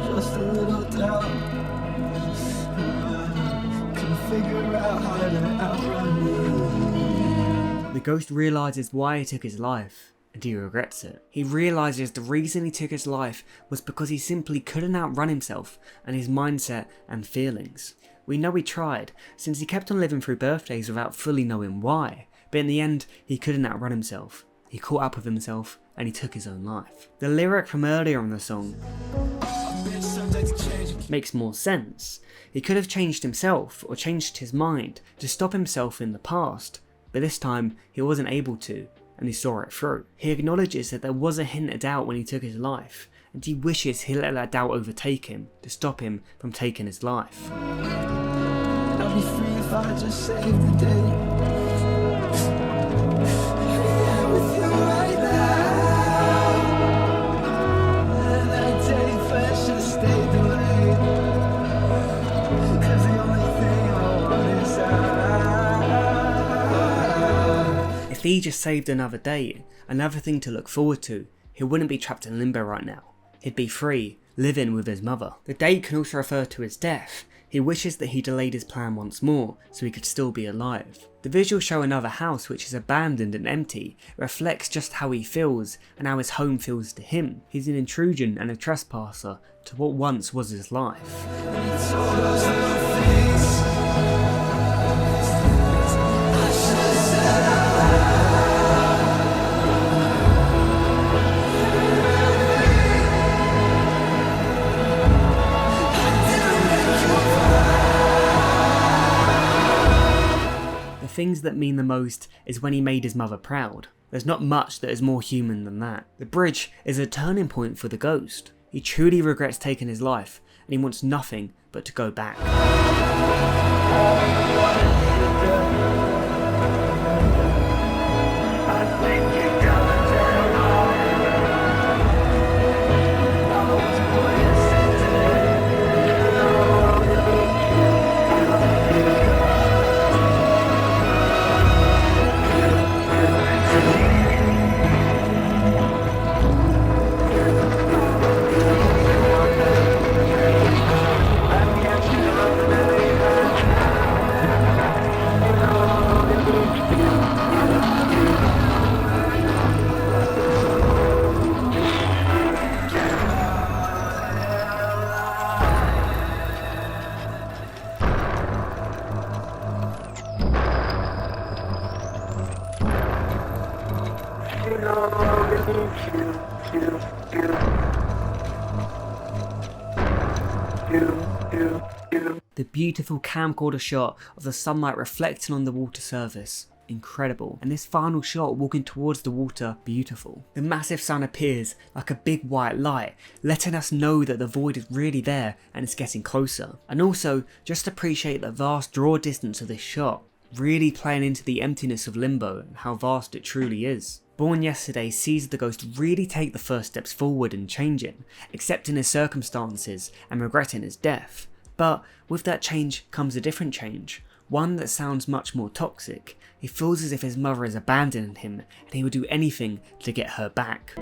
Just a little doubt. Can figure out how to outrun me. The ghost realises why he took his life, and he regrets it. He realises the reason he took his life was because he simply couldn't outrun himself and his mindset and feelings. We know he tried, since he kept on living through birthdays without fully knowing why, but in the end he couldn't outrun himself. He caught up with himself and he took his own life. The lyric from earlier in the song, I've been subject to change. makes more sense. He could have changed himself or changed his mind to stop himself in the past, but this time he wasn't able to, and he saw it through. He acknowledges that there was a hint of doubt when he took his life, and he wishes he let that doubt overtake him to stop him from taking his life. I'll be free if I just save the day. Yeah, with you right now. And that day first should have stayed delayed. 'Cause the only thing I want is out. If he just saved another day, another thing to look forward to, he wouldn't be trapped in limbo right now. He'd be free, living with his mother. The day can also refer to his death. He wishes that he delayed his plan once more, so he could still be alive. The visuals show another house which is abandoned and empty. It reflects just how he feels, and how his home feels to him. He's an intrusion and a trespasser to what once was his life. Things that mean the most is when he made his mother proud. There's not much that is more human than that. The bridge is a turning point for the ghost. He truly regrets taking his life, and he wants nothing but to go back. The beautiful camcorder shot of the sunlight reflecting on the water surface, incredible, and this final shot walking towards the water, beautiful. The massive sun appears like a big white light, letting us know that the void is really there and it's getting closer. And also, just appreciate the vast draw distance of this shot, really playing into the emptiness of limbo and how vast it truly is. Born Yesterday sees the ghost really take the first steps forward and changing, accepting his circumstances and regretting his death. But with that change comes a different change, one that sounds much more toxic. He feels as if his mother has abandoned him and he would do anything to get her back.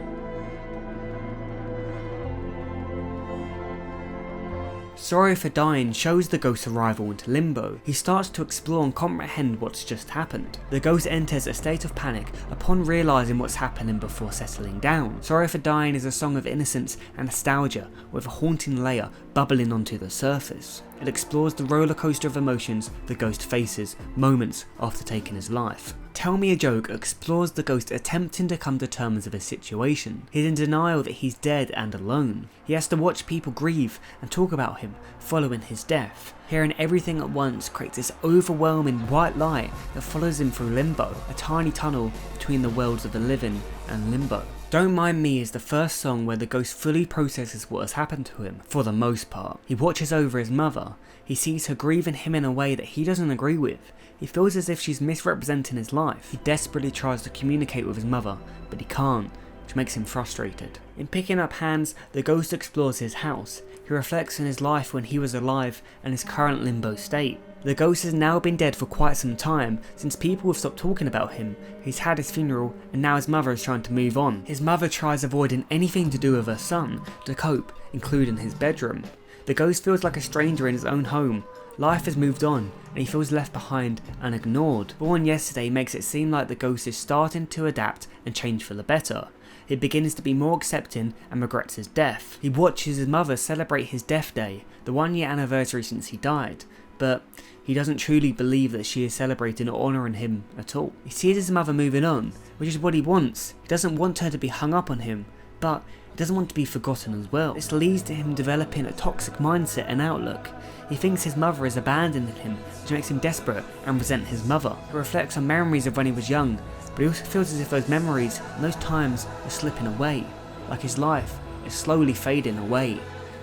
Sorry for Dying shows the ghost's arrival into limbo. He starts to explore and comprehend what's just happened. The ghost enters a state of panic upon realising what's happening before settling down. Sorry for Dying is a song of innocence and nostalgia with a haunting layer bubbling onto the surface. It explores the roller coaster of emotions the ghost faces moments after taking his life. Tell Me a Joke explores the ghost attempting to come to terms with his situation. He's in denial that he's dead and alone. He has to watch people grieve and talk about him following his death. Hearing everything at once creates this overwhelming white light that follows him through limbo, a tiny tunnel between the worlds of the living and limbo. Don't Mind Me is the first song where the ghost fully processes what has happened to him, for the most part. He watches over his mother. He sees her grieving him in a way that he doesn't agree with. He feels as if she's misrepresenting his life. He desperately tries to communicate with his mother, but he can't, which makes him frustrated. In Picking Up Hands, the ghost explores his house. He reflects on his life when he was alive and his current limbo state. The ghost has now been dead for quite some time, since people have stopped talking about him. He's had his funeral and now his mother is trying to move on. His mother tries avoiding anything to do with her son to cope, including his bedroom. The ghost feels like a stranger in his own home. Life has moved on and he feels left behind and ignored. Born Yesterday makes it seem like the ghost is starting to adapt and change for the better. He begins to be more accepting and regrets his death. He watches his mother celebrate his death day, the 1 year anniversary since he died, but he doesn't truly believe that she is celebrating or honouring him at all. He sees his mother moving on, which is what he wants. He doesn't want her to be hung up on him, but He doesn't want to be forgotten as well. This leads to him developing a toxic mindset and outlook. He thinks his mother has abandoned him, which makes him desperate and resent his mother. He reflects on memories of when he was young, but he also feels as if those memories and those times are slipping away, like his life is slowly fading away.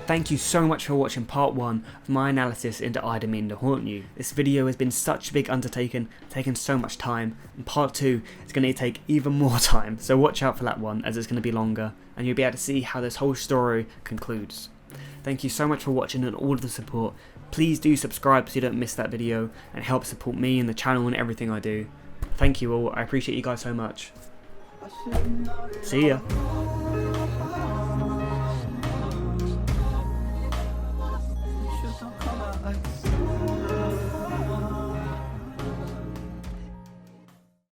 Thank you so much for watching part 1 of my analysis into IDMTHY. This video has been such a big undertaking, taken so much time, and part 2 is going to take even more time, so watch out for that one as it's going to be longer, and you'll be able to see how this whole story concludes. Thank you so much for watching and all of the support. Please do subscribe so you don't miss that video, and help support me and the channel and everything I do. Thank you all, I appreciate you guys so much. See ya. Don't call